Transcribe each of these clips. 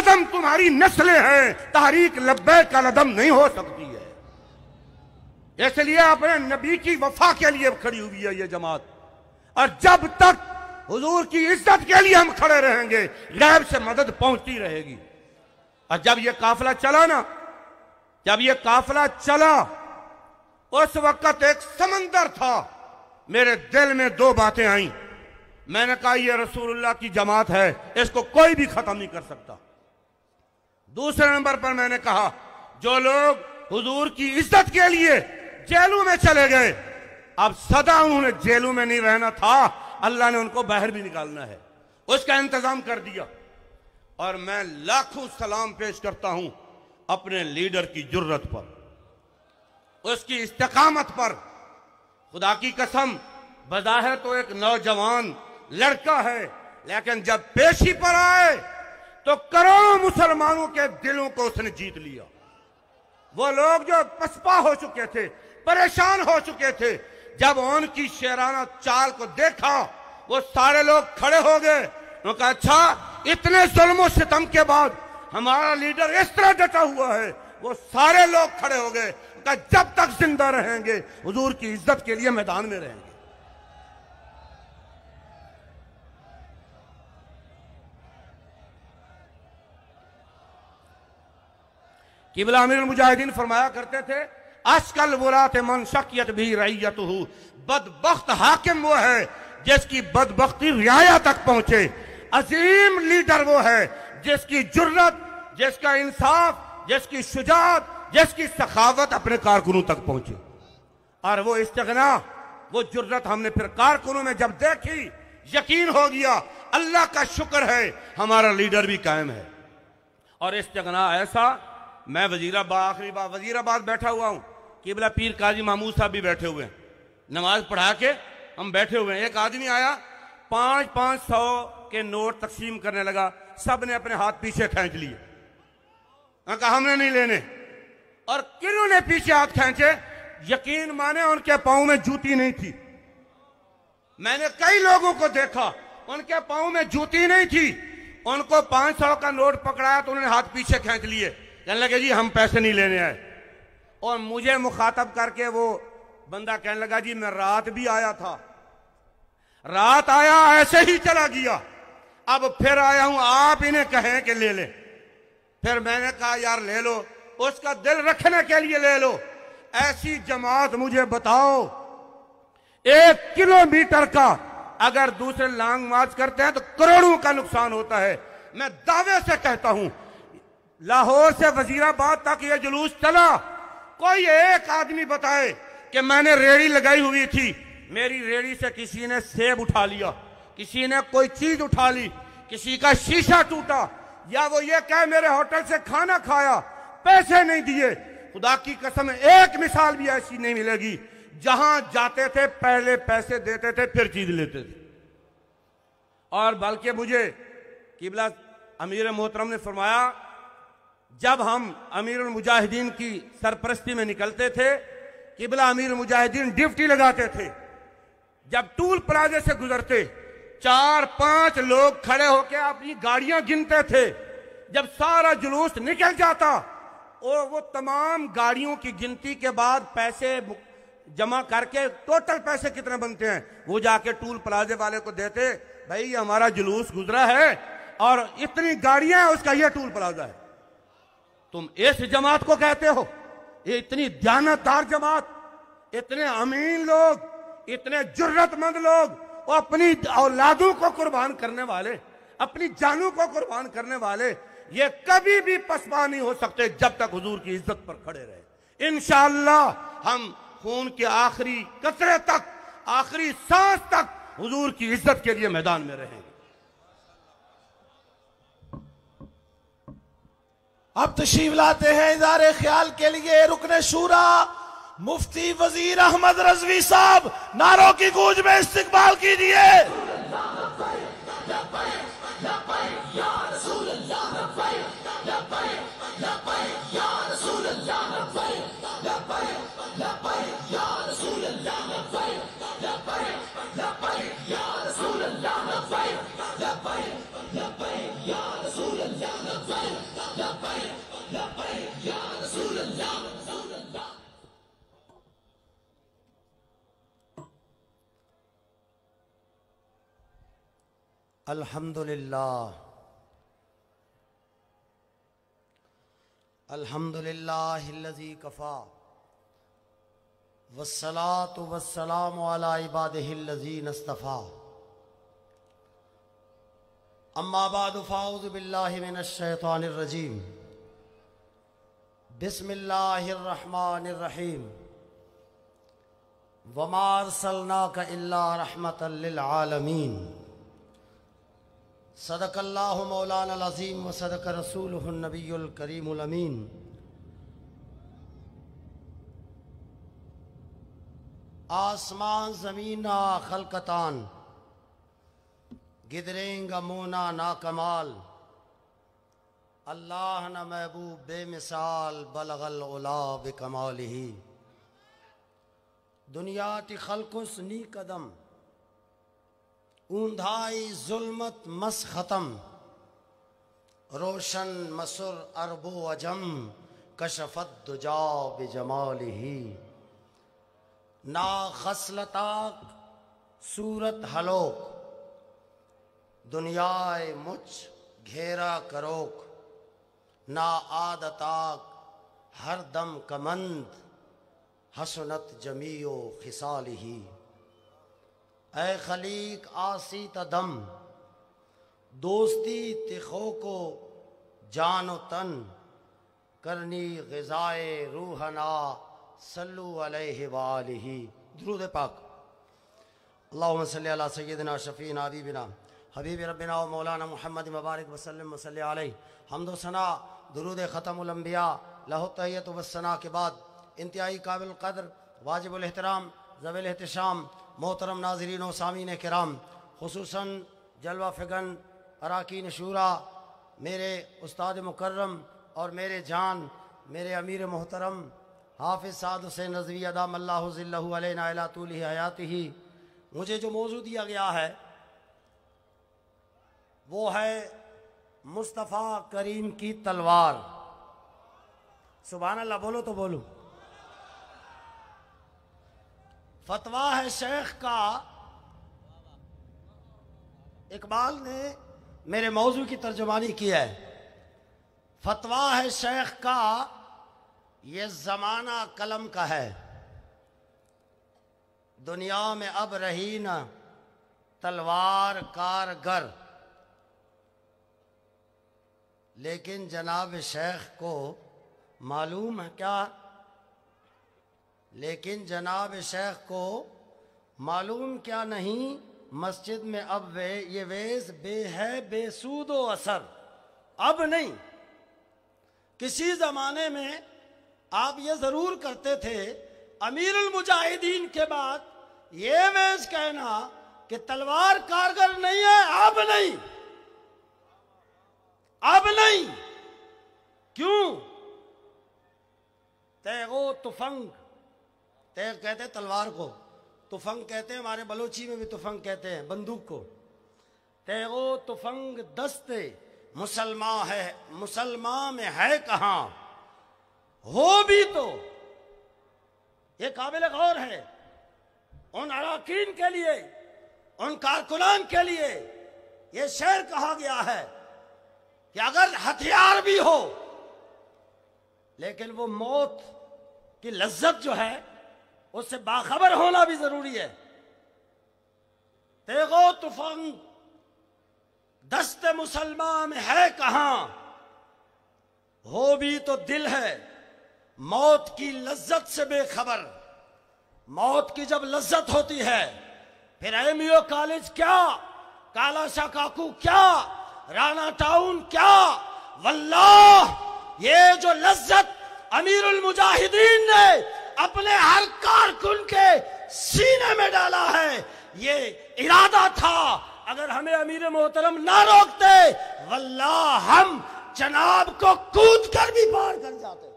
कदम तुम्हारी नस्लें हैं, तहरीक लब्बैक का कदम नहीं हो सकती है। इसलिए अपने नबी की वफा के लिए खड़ी हुई है ये जमात, और जब तक हुजूर की इज्जत के लिए हम खड़े रहेंगे, गैब से मदद पहुंचती रहेगी। और जब ये काफिला चला ना, जब ये काफिला चला, उस वक्त एक समंदर था। मेरे दिल में दो बातें आई। मैंने कहा ये रसूलुल्लाह की जमात है, इसको कोई भी खत्म नहीं कर सकता। दूसरे नंबर पर मैंने कहा जो लोग हुजूर की इज्जत के लिए जेलों में चले गए, अब सदा उन्होंने जेलों में नहीं रहना था, अल्लाह ने उनको बाहर भी निकालना है, उसका इंतजाम कर दिया। और मैं लाखों सलाम पेश करता हूं अपने लीडर की जुर्रत पर, उसकी इस्तेकामत पर। खुदा की कसम, बज़ाहिर तो एक नौजवान लड़का है, लेकिन जब पेशी पर आए तो करोड़ों मुसलमानों के दिलों को उसने जीत लिया। वो लोग जो पसपा हो चुके थे, परेशान हो चुके थे, जब उनकी शेराना चाल को देखा, वो सारे लोग खड़े हो गए। उन्होंने कहा अच्छा, इतने जुल्म सितम के बाद हमारा लीडर इस तरह डटा हुआ है। वो सारे लोग खड़े हो गए। कहा जब तक जिंदा रहेंगे हुजूर की इज्जत के लिए मैदान में रहेंगे। किबला अमीरुल मुजाहिदीन फरमाया करते थे, अशकल बुरात मन शकियत भी रैयतहू, बदबख्त हाकिम वो है जिसकी बदबख्ती रियाया तक पहुंचे। अजीम लीडर वो है जिसकी जुर्रत, जिसका इंसाफ, जिसकी शुजात, जिसकी सखावत अपने कारकुनों तक पहुंचे। और वो इस्तिगना, वो जुर्रत हमने फिर कारकुनों में जब देखी, यकीन हो गया अल्लाह का शुक्र है हमारा लीडर भी कायम है। और इस्तिगना ऐसा, मैं वजीराबाद, आखिरी बार वजीराबाद बैठा हुआ हूं, किबला पीर काजी महमूद साहब भी बैठे हुए हैं, नमाज पढ़ा के हम बैठे हुए हैं। एक आदमी आया, 500 के नोट तकसीम करने लगा, सब ने अपने हाथ पीछे खींच लिए। कहा हमने नहीं लेने। और किन्होंने पीछे हाथ खींचे, यकीन माने उनके पांव में जूती नहीं थी। मैंने कई लोगों को देखा, उनके पांव में जूती नहीं थी। उनको 500 का नोट पकड़ाया तो उन्होंने हाथ पीछे खींच लिए, कहने लगे जी हम पैसे नहीं लेने आए। और मुझे मुखातब करके वो बंदा कहने लगा जी मैं रात भी आया था, रात आया ऐसे ही चला गया, अब फिर आया हूं, आप इन्हें कहें कि ले ले। फिर मैंने कहा यार ले लो, उसका दिल रखने के लिए ले लो। ऐसी जमात मुझे बताओ, 1 किलोमीटर का अगर दूसरे लॉन्ग मार्च करते हैं तो करोड़ों का नुकसान होता है। मैं दावे से कहता हूं, लाहौर से वजीराबाद तक ये जुलूस चला, कोई एक आदमी बताए कि मैंने रेड़ी लगाई हुई थी, मेरी रेड़ी से किसी ने सेब उठा लिया, किसी ने कोई चीज उठा ली, किसी का शीशा टूटा, या वो ये कहे मेरे होटल से खाना खाया, पैसे नहीं दिए। खुदा की कसम एक मिसाल भी ऐसी नहीं मिलेगी जहां जाते थे पहले पैसे देते थे फिर चीज लेते थे। और बल्कि मुझे किबला अमीर मोहतरम ने फरमाया, जब हम अमीरुल मुजाहिदीन की सरपरस्ती में निकलते थे, किबला अमीरुल मुजाहिदीन ड्यूटी लगाते थे। जब टूल प्लाजे से गुजरते 4-5 लोग खड़े होकर अपनी गाड़ियां गिनते थे। जब सारा जुलूस निकल जाता और वो तमाम गाड़ियों की गिनती के बाद पैसे जमा करके टोटल पैसे कितने बनते हैं वो जाके टूल प्लाजे वाले को देते, भाई हमारा जुलूस गुजरा है और इतनी गाड़ियां हैं, उसका ये टूल प्लाजा है। तुम इस जमात को कहते हो, ये इतनी दयानतदार जमात, इतने अमीन लोग, इतने जुर्रतमंद लोग, और अपनी औलादों को कुर्बान करने वाले, अपनी जानों को कुर्बान करने वाले, ये कभी भी पसपा नहीं हो सकते जब तक हुजूर की इज्जत पर खड़े रहे। इंशाअल्लाह हम खून के आखिरी कतरे तक, आखिरी सांस तक हुजूर की इज्जत के लिए मैदान में रहेंगे। अब तशरीफ लाते हैं इदारे ख्याल के लिए रुकने शूरा मुफ्ती वजीर अहमद रजवी साहब, नारों की गूंज में इस्तकबाल कीजिए। अल्हम्दुलिल्लाह अल्हम्दुलिल्लाहिल्लज़ी कफ़ा वस्सलातु वस्सलामु अला इबादिहिल्लज़ीना इस्तफ़ा अम्मा बादु फ़अऊज़ु बिल्लाहि मिनश शैतानिर रजीम बिस्मिल्लाहिर रहमानिर रहीम वमा अर्सलनाका इल्ला रहमतल लिल आलमीन सदकल्लाहु मौलाना अज़ीम व सदक रसूलुहुन नबियुल करीमुल अमीन। आसमान ज़मीना खलकतान गिदरेंगा मोना ना कमाल अल्लाह न महबूब बेमिसाल बलगल उला बिकमालिही दुनिया ती खलकुस नी कदम ऊंधाई जुल्मत मस खत्म रोशन मसुर अरबो अजम कशफत दुजा बिजमालिही ना खसलताक सूरत हलोक दुनियाए मुझ घेरा करोक ना आदताक हर दम कमंद हसनत जमीओ खिसालिही ऐ खलीक आसी तदम दोस्ती तिखो को जानो तन करनी ग़िज़ाए रूहना सल्लु अलैहि वालिही दुरूद पाक। अल्लाहुम्मा सल्लि अला सय्यिदिना शफ़ीना हबीबिना हबीब रब्बिना व मौलाना मुहम्मद मुबारक वसल्लम वसल्लि अलैहि हम्दो सना दुरूद ख़तमुल अंबिया लहु तहियत व सना के बाद इंतहाई काबिल क़द्र वाजिबुल एहतराम ज़वील एहतिशाम मोहतरम नाज़रीन व सामीन किराम खुसूसन जलवा फ़िगन अराकीन शूरा मेरे उस्ताद मुकर्रम और मेरे जान मेरे अमीर मोहतरम हाफिज़ साद हुसैन रज़वी अदाम अल्लाहु ज़िल्लहु अलैना इला तूली हयातिही। मुझे जो मौजू दिया गया है वो है मुस्तफ़ा करीम की तलवार। सुभान अल्लाह बोलो तो बोलूं। फतवा है शेख का। इकबाल ने मेरे मौजू की तर्जुमानी की है। फतवा है शेख का ये ज़माना कलम का है दुनिया में अब रही न तलवार कारगर लेकिन जनाब शेख को मालूम है क्या लेकिन जनाब शेख को मालूम क्या नहीं मस्जिद में अब ये वेज़ है बेसूदो असर। अब नहीं किसी ज़माने में आप ये ज़रूर करते थे अमीरुल मुजाहिदीन के बाद ये वेज़ कहना कि तलवार कारगर नहीं है। अब नहीं अब नहीं। क्यों? तैगो तुफंग तैग कहते हैं तलवार को तुफंग कहते हैं हमारे बलोची में भी तुफंग कहते हैं बंदूक को। तैगो तुफंग दस्ते मुसलमान में है कहाँ हो भी तो ये काबिल गौर है उन अराकीन के लिए उन कारकुनान के लिए ये शेर कहा गया है कि अगर हथियार भी हो लेकिन वो मौत की लज्जत जो है उससे बाखबर होना भी जरूरी है। तेगो तुफंग दस्ते मुसलमान में है कहाँ हो भी तो दिल है मौत की लज्जत से बेखबर। मौत की जब लज्जत होती है फिर एमईओ कॉलेज क्या काला शाह काकू क्या राणा टाउन क्या वल्लाह ये जो लज्जत अमीरुल मुजाहिदीन ने अपने हर कारकुन के सीने में डाला है ये इरादा था। अगर हमें अमीर मोहतरम ना रोकते वल्लाह हम जनाब को कूद कर भी पार कर जाते।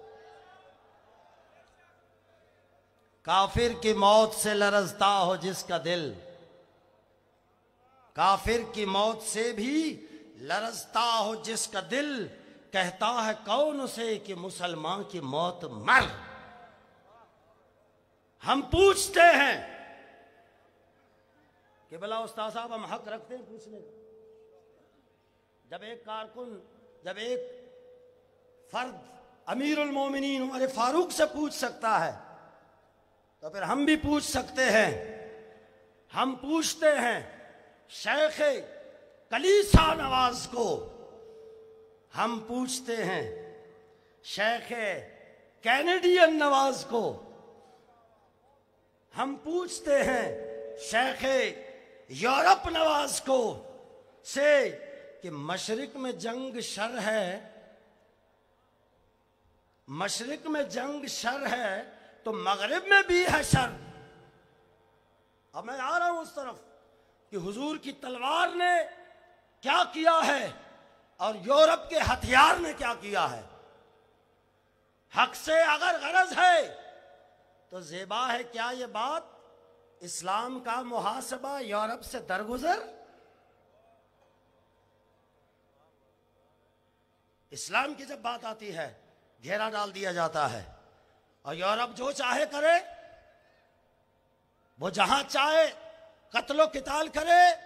काफिर की मौत से लरजता हो जिसका दिल काफिर की मौत से भी लरजता हो जिसका दिल कहता है कौन उसे कि मुसलमान की मौत मर। हम पूछते हैं कि भला उस्ताद साहब हम हक रखते हैं पूछने का? जब एक कारकुन, जब एक फर्द अमीरुल मोमिनीन उमर फारूक से पूछ सकता है तो फिर हम भी पूछ सकते हैं। हम पूछते हैं शेख कलीसा नवाज को, हम पूछते हैं शेख कैनेडियन नवाज को, हम पूछते हैं शेख यूरोप नवाज को से कि मशरिक में जंग शर है, मशरिक में जंग शर है तो मगरिब में भी है शर। अब मैं आ रहा हूं उस तरफ कि हुजूर की तलवार ने क्या किया है और यूरोप के हथियार ने क्या किया है। हक से अगर गरज है तो ज़ेबा है क्या ये बात इस्लाम का मुहासबा यूरोप से दरगुजर। इस्लाम की जब बात आती है घेरा डाल दिया जाता है और यूरोप जो चाहे करे, वो जहां चाहे कत्लो किताल करे।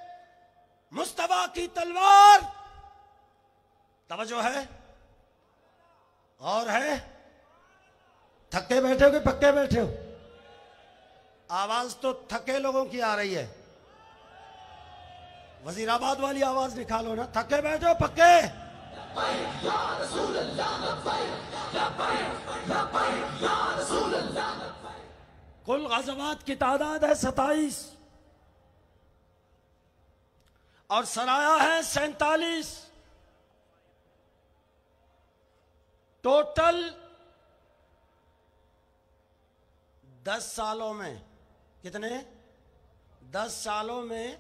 मुस्तफा की तलवार, तवज्जो है और है। थके बैठे हो कि पक्के बैठे हो? आवाज तो थके लोगों की आ रही है। वजीराबाद वाली आवाज निकालो ना। थके बैठे हो पक्के? कुल गज़वात की तादाद है 27 और सराया है 47। टोटल 10 सालों में कितने? 10 सालों में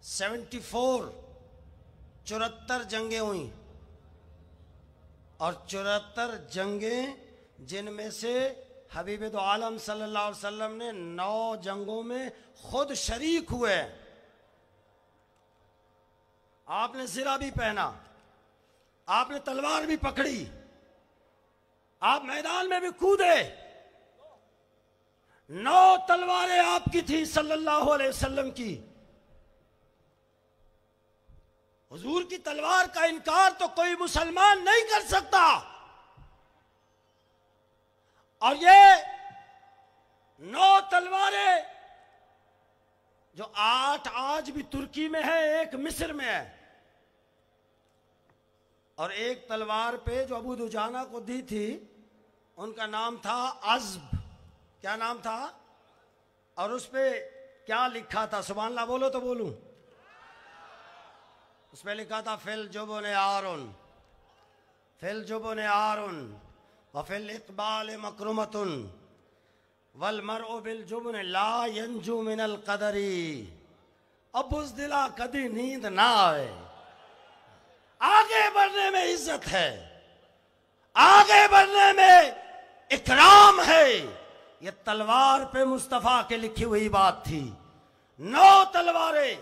74 जंगें हुई और 74 जंगें जिनमें से हबीब दो आलम सल्लल्लाहु अलैहि वसल्लम ने 9 जंगों में खुद शरीक हुए। आपने ज़िरा भी पहना, आपने तलवार भी पकड़ी, आप मैदान में भी कूदे। 9 तलवारें आपकी थी सल्लल्लाहु अलैहि वसल्लम की। हुजूर की तलवार का इनकार तो कोई मुसलमान नहीं कर सकता। और ये 9 तलवारें जो 8 आज भी तुर्की में है, एक मिस्र में है, और एक तलवार पे जो अबू दुजाना को दी थी उनका नाम था अज़्ब। क्या नाम था? और उस पे क्या लिखा था? सुभान अल्लाह बोलो तो बोलूं। उस पे लिखा था फिल जुबन आरुन, फिल जुबन आरुन व फिल इक़बाल मकरुमतुन वल मरउ बिल जुबन ला यंजू मिनल कदरी। अब उस दिला कदी नींद ना आए। आगे बढ़ने में इज्जत है, आगे बढ़ने में इकराम है। ये तलवार पे मुस्तफा के लिखी हुई बात थी। 9 तलवारें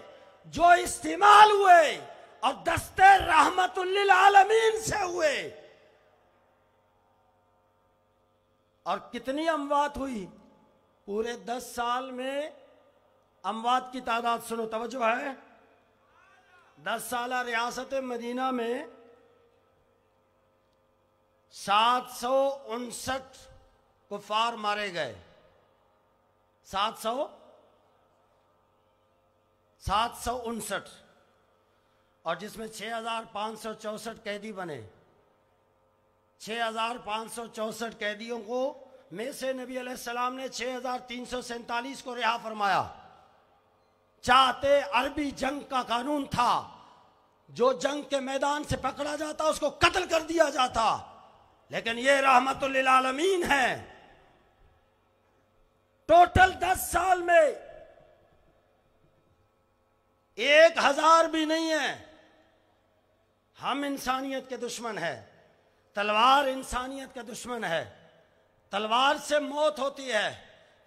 जो इस्तेमाल हुए और दस्ते रहमतुल लिल आलमीन से हुए। और कितनी अमवात हुई पूरे 10 साल में? अमवात की तादाद सुनो, तवज्जो है। 10 साल रियासत मदीना में 759 कुफार मारे गए। 759 और जिसमें 6564 कैदी बने। 6564 कैदियों को में से नबी अलैहिस्सलाम ने 6347 को रिहा फरमाया। चाहते अरबी जंग का कानून था, जो जंग के मैदान से पकड़ा जाता उसको कत्ल कर दिया जाता, लेकिन ये रहमतुल लिल आलमीन है। टोटल 10 साल में 1000 भी नहीं है। हम इंसानियत के दुश्मन है, तलवार इंसानियत का दुश्मन है। तलवार से मौत होती है,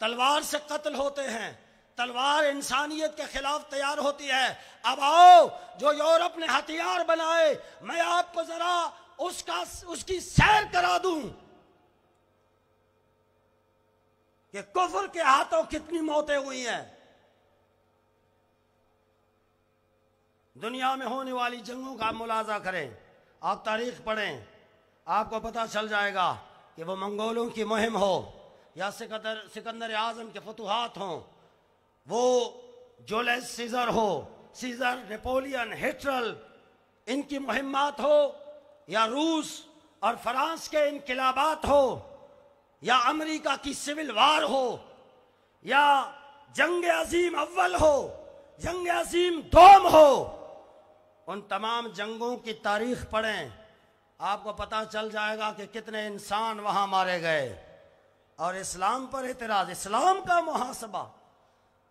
तलवार से कत्ल होते हैं, तलवार इंसानियत के खिलाफ तैयार होती है। अब आओ, जो यूरोप ने हथियार बनाए, मैं आपको जरा उसकी सैर करा दूं कि कुफ्र के हाथों कितनी मौतें हुई हैं। दुनिया में होने वाली जंगों का मुलाजा करें, आप तारीख पढ़ें, आपको पता चल जाएगा कि वो मंगोलों की मुहिम हो या सिकंदर आजम के फतुहात हों, वो जूलियस सीजर हो, सीजर, नेपोलियन, हिटलर, इनकी मुहिम्मात हो, या रूस और फ्रांस के इनकलाबात हो, या अमेरिका की सिविल वार हो, या जंग अजीम अव्वल हो, जंग अजीम दोम हो, उन तमाम जंगों की तारीख पढ़ें, आपको पता चल जाएगा कि कितने इंसान वहां मारे गए। और इस्लाम पर एतराज, इस्लाम का मुहासबा,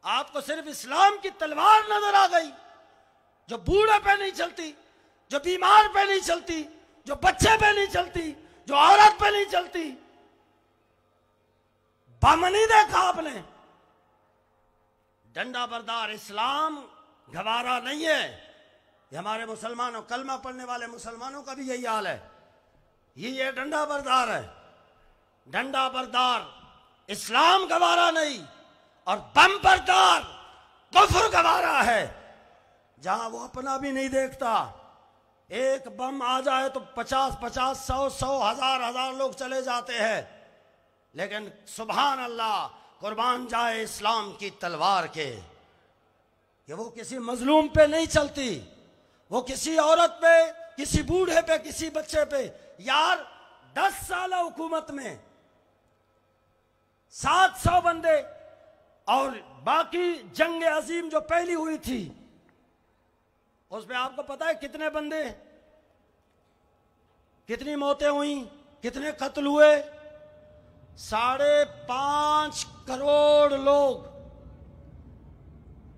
आपको सिर्फ इस्लाम की तलवार नजर आ गई जो बूढ़े पे नहीं चलती, जो बीमार पे नहीं चलती, जो बच्चे पे नहीं चलती, जो औरत पे नहीं चलती। बम नहीं देखा आपने? डंडा बरदार इस्लाम गवारा नहीं है। ये हमारे मुसलमानों, कलमा पढ़ने वाले मुसलमानों का भी यही हाल है। ये डंडा बरदार है, डंडा बरदार इस्लाम गवारा नहीं, और बम बरदार कुफ्र गवारा है। जहां वो अपना भी नहीं देखता, एक बम आ जाए तो 50-50, 100-100, 1000-1000 लोग चले जाते हैं, लेकिन सुभान अल्लाह, कुर्बान जाए इस्लाम की तलवार के, कि वो किसी मजलूम पे नहीं चलती, वो किसी औरत पे, किसी बूढ़े पे, किसी बच्चे पे। यार 10 साल हुकूमत में 700 बंदे, और बाकी जंग अजीम जो पहली हुई थी उसमें आपको पता है कितने बंदे, कितनी मौतें हुई, कितने कत्ल हुए? 5.5 करोड़ लोग।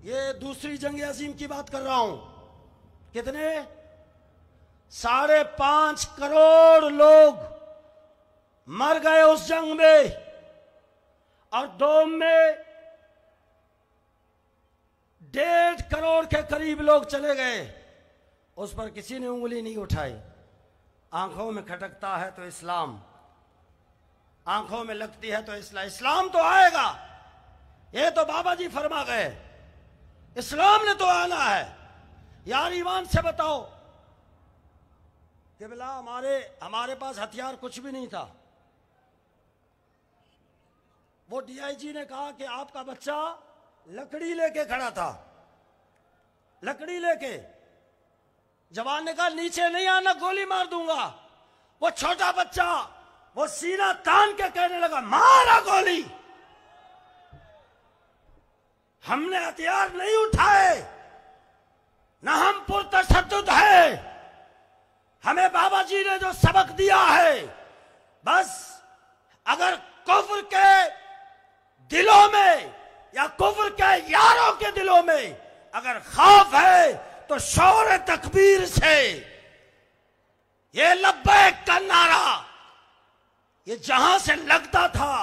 ये दूसरी जंग अजीम की बात कर रहा हूं। कितने? 5.5 करोड़ लोग मर गए उस जंग में, और दोम में 1.5 करोड़ के करीब लोग चले गए। उस पर किसी ने उंगली नहीं उठाई। आंखों में खटकता है तो इस्लाम, आंखों में लगती है तो इस्लाम। इस्लाम तो आएगा, ये तो बाबा जी फरमा गए, इस्लाम ने तो आना है। यार ईमान से बताओ कि बिला हमारे पास हथियार कुछ भी नहीं था। वो डीआईजी ने कहा कि आपका बच्चा लकड़ी लेके खड़ा था, लकड़ी लेके। जवान ने कहा नीचे नहीं आना, गोली मार दूंगा। वो छोटा बच्चा वो सीना तान के कहने लगा मारा गोली। हमने हथियार नहीं उठाए, ना हम पुरतशद्दुद है। हमें बाबा जी ने जो सबक दिया है, बस अगर कुफ्र के दिलों में या कुफ्र के यारों के दिलों में अगर खौफ है तो शौर तकबीर से ये लब्बैक का नारा, ये जहां से लगता था,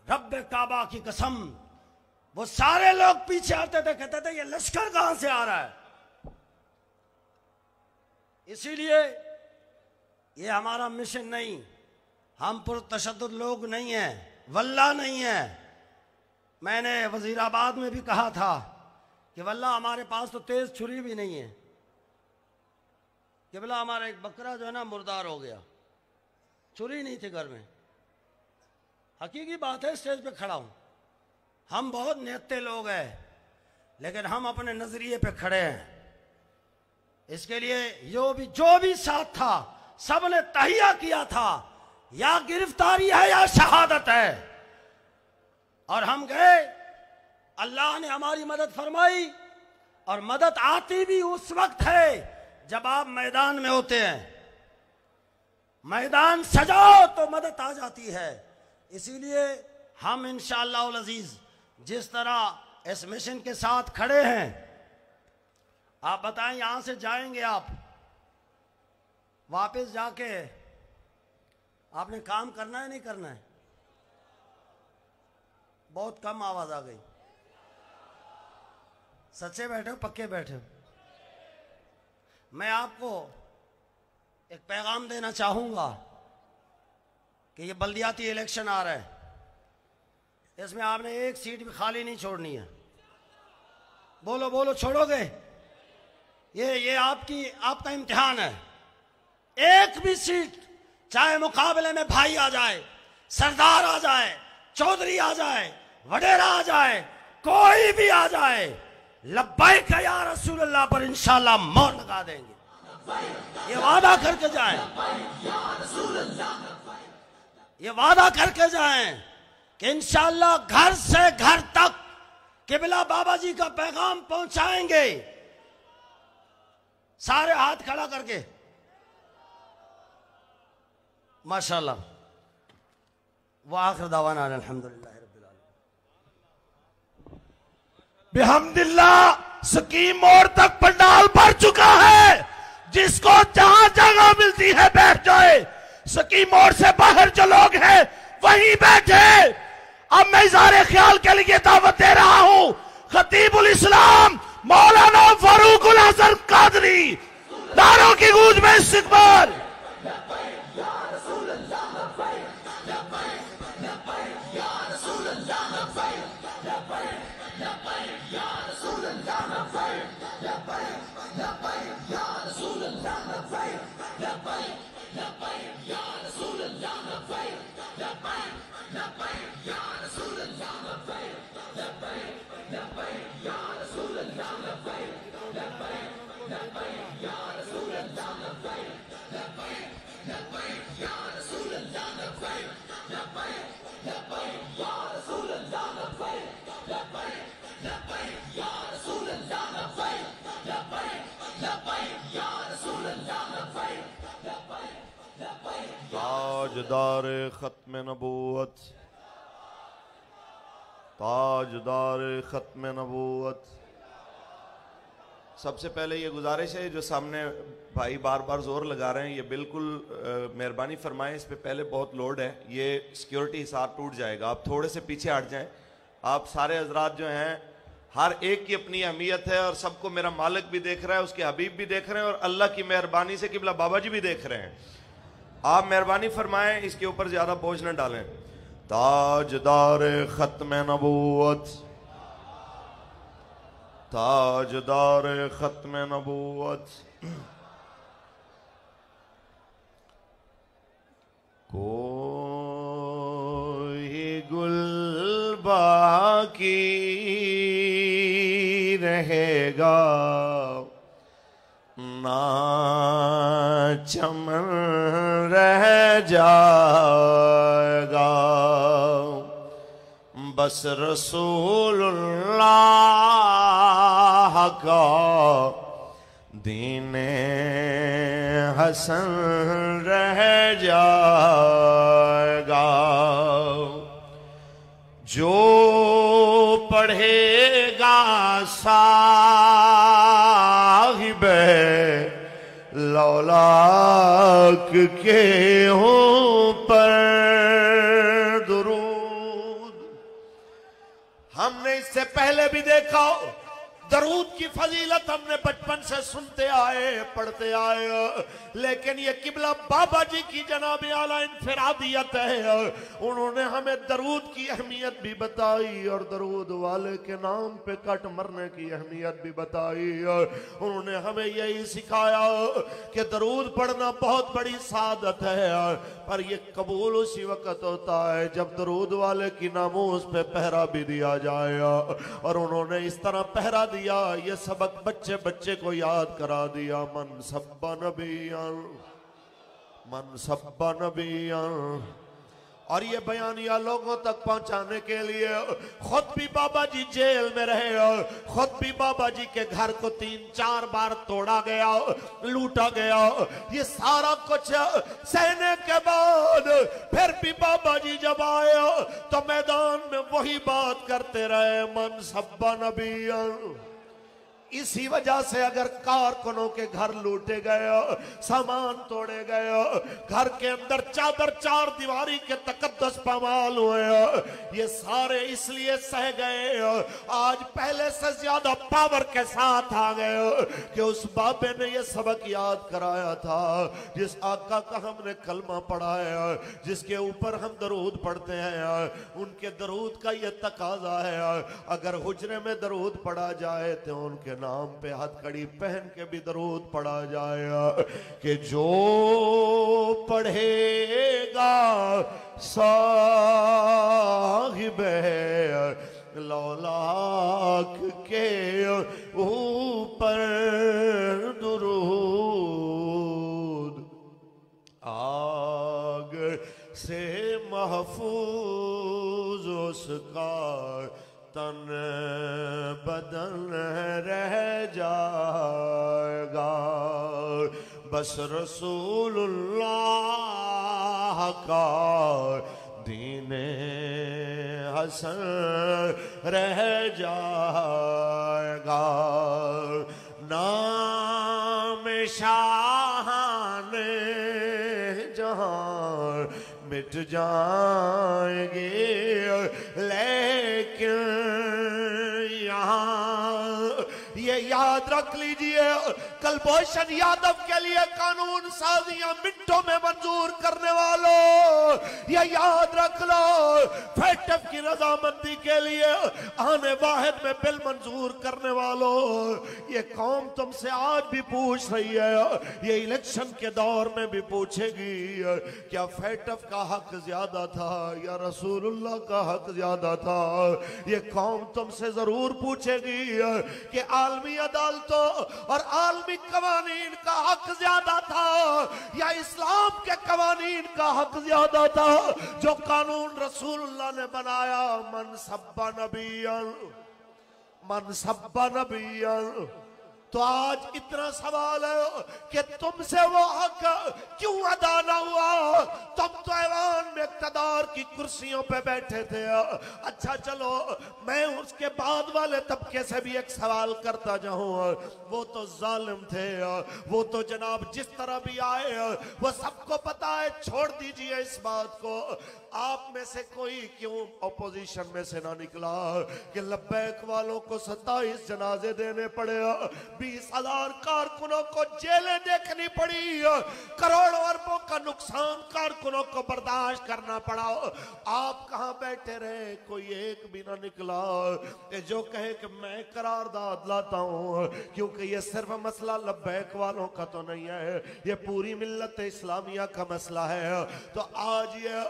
रब्बे काबा की कसम, वो सारे लोग पीछे आते थे, कहते थे ये लश्कर कहां से आ रहा है। इसीलिए ये हमारा मिशन नहीं, हम पुरतशद्दुद लोग नहीं हैं, वल्लाह नहीं है। मैंने वजीराबाद में भी कहा था कि वल्लाह हमारे पास तो तेज छुरी भी नहीं है, कि बोला हमारा एक बकरा जो है ना मुर्दार हो गया, छुरी नहीं थी घर में। हकीकी बात है, स्टेज पे खड़ा हूं। हम बहुत नेते लोग हैं, लेकिन हम अपने नजरिए पे खड़े हैं। इसके लिए जो भी साथ था, सबने तहिया किया था, या गिरफ्तारी है या शहादत है। और हम गए, अल्लाह ने हमारी मदद फरमाई, और मदद आती भी उस वक्त है जब आप मैदान में होते हैं। मैदान सजाओ तो मदद आ जाती है। इसीलिए हम इंशाअल्लाह अल अजीज जिस तरह इस मिशन के साथ खड़े हैं, आप बताएं यहां से जाएंगे आप, वापस जाके आपने काम करना है नहीं करना है? बहुत कम आवाज आ गई। सच्चे बैठे हो, पक्के बैठे हो? मैं आपको एक पैगाम देना चाहूंगा कि ये बल्दियाती इलेक्शन आ रहा है, इसमें आपने एक सीट भी खाली नहीं छोड़नी है। बोलो बोलो, छोड़ोगे? ये आपका इम्तिहान है। एक भी सीट, चाहे मुकाबले में भाई आ जाए, सरदार आ जाए, चौधरी आ जाए, वडेरा आ जाए, कोई भी आ जाए, लब्बैक या रसूल अल्लाह पर इंशाअल्लाह मोहर लगा देंगे। ये वादा करके जाएं, ये वादा करके जाएं कि इंशाअल्लाह घर से घर तक किबला बाबा जी का पैगाम पहुंचाएंगे। सारे हाथ खड़ा करके माशाअल्लाह। व आखिर दावाना अल्हम्दुलिल्लाह रब्बिल आलमीन। बिहम्दिल्लाह स्कीम मोड़ तक पंडाल भर चुका है। जिसको जहां जगह मिलती है बैठ जाए। स्कीम मोड़ से बाहर जो लोग हैं वहीं बैठे। अब मैं इज़हारे ख्याल के लिए दावत दे रहा हूं खतीबुल इस्लाम मौलाना फारूकुल हसन कादरी। नारों की गूंज में इस्तिकबाल। ताजदार खत्म नबूवत, ताजदार खत्म नबूवत। सबसे पहले ये गुजारिश है, जो सामने भाई बार बार जोर लगा रहे हैं, ये बिल्कुल मेहरबानी फरमाएं, इस पे पहले बहुत लोड है, ये सिक्योरिटी हिसाब टूट जाएगा। आप थोड़े से पीछे हट जाएं। आप सारे हजरात जो हैं, हर एक की अपनी अहमियत है और सबको मेरा मालिक भी देख रहा है, उसके हबीब भी देख रहे हैं और अल्लाह की मेहरबानी से किबला बाबा जी भी देख रहे हैं। आप मेहरबानी फरमाएं, इसके ऊपर ज्यादा बोझ न डालें। ताजदार खत्म नबूवत, ताजदार खत्म नबूवत। कोई गुल बाकी रहेगा ना चमन रह जाएगा। बस रसूलुल्लाह का दीने हसन रह जाएगा। जो पढ़ेगा साहिबे लौलाक के ऊपर दुरूद। हमने इससे पहले भी देखा, दरूद की फजीलत हमने बचपन से सुनते आए, पढ़ते आए, लेकिन ये किबला बाबा जी की जनाब आला इनफरादियत है। उन्होंने हमें दरूद की अहमियत भी बताई और दरूद वाले के नाम पे कट मरने की अहमियत भी बताई। उन्होंने हमें यही सिखाया कि दरूद पढ़ना बहुत बड़ी सादत है, पर ये कबूल उसी वक्त होता है जब दरूद वाले की नामूस पे पहरा भी दिया जाए। और उन्होंने इस तरह पहरा दिया, ये सबक बच्चे बच्चे को याद करा दिया। मन सब्बा नबियन, मन सब्बा नबियन। और ये बयानिया लोगों तक पहुंचाने के लिए खुद भी बाबा जी जेल में रहे, खुद भी बाबा जी के घर को 3-4 बार तोड़ा गया, लूटा गया। ये सारा कुछ सहने के बाद फिर भी बाबा जी जब आए तो मैदान में वही बात करते रहे, मन सब्बा नबियन। इसी वजह से अगर कारकुनों के घर लूटे गए, सामान तोड़े गए, घर के अंदर चादर चार दीवारी के तकद्दस पामाल हुए, ये सारे इसलिए सह गए, आज पहले से ज्यादा पावर के साथ आ गए कि उस बाबे ने ये सबक याद कराया था, जिस आका का हमने कलमा पढ़ा है, जिसके ऊपर हम दरूद पढ़ते हैं, उनके दरूद का ये तकाजा है। अगर हुजरे में दरूद पढ़ा जाए तो उनके नाम पे हथकड़ी पहन के भी दरूद पढ़ा जाए कि जो पढ़ेगा साहिबे लौलाक के ऊपर दुरूद आग से महफूज उसका तन बदन रह जाएगा। बस रसूलुल्लाह का दीने हसन रह जाएगा। नाम शाहाने जहां मिट जाएंगे, लेकिन यहाँ ये याद रख लीजिए, कुलभूषण यादव के लिए कानून साजियां मिनटों में मंजूर करने वालों, ये याद रख लो, फैटफ की रजामंदी के लिए आने वाहिद में बिल मंजूर करने वालों, ये कौम तुमसे आज भी पूछ रही है, ये इलेक्शन के दौर में भी पूछेगी, क्या फैटफ का हक ज्यादा था या रसूलुल्लाह का हक ज्यादा था। ये कौम तुमसे जरूर पूछेगी कि आलमी अदालतों और आलमी कवानीन का हक ज्यादा था या इस्लाम के कवानीन का हक ज्यादा था जो कानून रसूलुल्लाह ने बनाया। मन सब्बा नबियन। तो आज इतना सवाल है कि तुमसे वो हक क्यों अदा न हुआ। तुम तो ऐवान में इक़्तिदार की कुर्सियों पे बैठे थे। अच्छा चलो, मैं उसके बाद वाले तबके से भी एक सवाल करता जाऊं। वो तो जालिम थे, वो तो जनाब जिस तरह भी आए वो सबको पता है। छोड़ दीजिए इस बात को, आप में से कोई क्यों अपोजिशन में से ना निकला कि लब्बैक वालों को 27 जनाजे देने पड़े, 20,000 कारकुनों को जेलें देखनी पड़ी, करोड़ों अरबों का नुकसान कारकुनों को बर्दाश्त करना पड़ा। आप कहां बैठे रहे, कोई एक भी ना निकला कि जो कहे कि मैं करारदाद लाता हूं, क्योंकि ये सिर्फ मसला लब्बैक वालों का तो नहीं है, ये पूरी मिल्लत इस्लामिया का मसला है। तो आज ये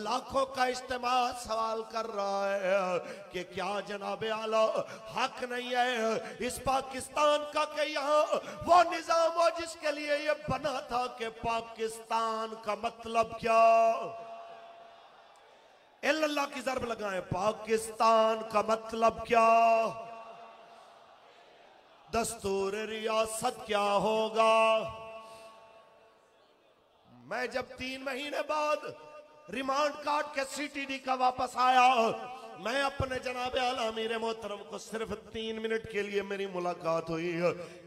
लाखों का इज्तिमा सवाल कर रहा है कि क्या जनाबे आला हक नहीं है इस पाकिस्तान का कि यहाँ वो निजाम हो जिसके लिए ये बना था कि पाकिस्तान का मतलब क्या। अल्लाह की ज़रब लगाएं, पाकिस्तान का मतलब क्या, दस्तूर रियासत क्या होगा। मैं जब 3 महीने बाद रिमांड काट के CTD का वापस आया, मैं अपने जनाब आला अमीर मोहतरम को सिर्फ 3 मिनट के लिए मेरी मुलाकात हुई।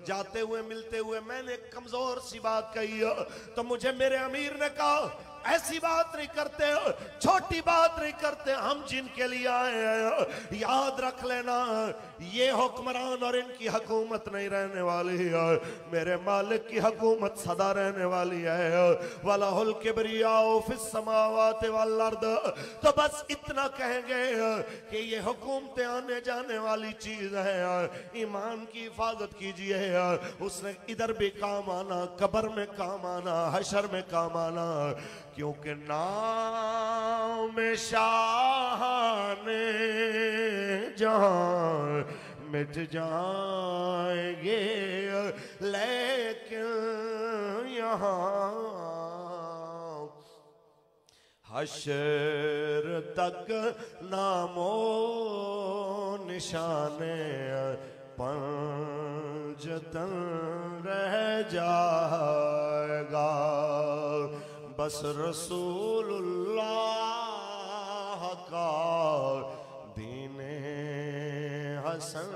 जाते हुए मिलते हुए मैंने कमजोर सी बात कही तो मुझे मेरे अमीर ने कहा ऐसी बात नहीं करते, छोटी बात नहीं करते, हम जिनके लिए आए हैं याद रख लेना ये हुक्मरान और इनकी हुकूमत नहीं रहने वाली है, मेरे मालिक की हुकूमत सदा रहने वाली है। वलहुल किब्रियाउ फिस समावाति वल अर्द। तो बस इतना कहेंगे कि ये हुकूमतें आने जाने वाली चीज है, ईमान की हिफाजत कीजिए, उसने इधर भी काम आना, कब्र में काम आना, हशर में काम आना, क्योंकि नाम शाहाने जहां मिट जाएंगे, लेकिन यहाँ हशर तक नामो निशाने पंजतन रह जाएगा। बस रसूलुल्लाह का दीने हसन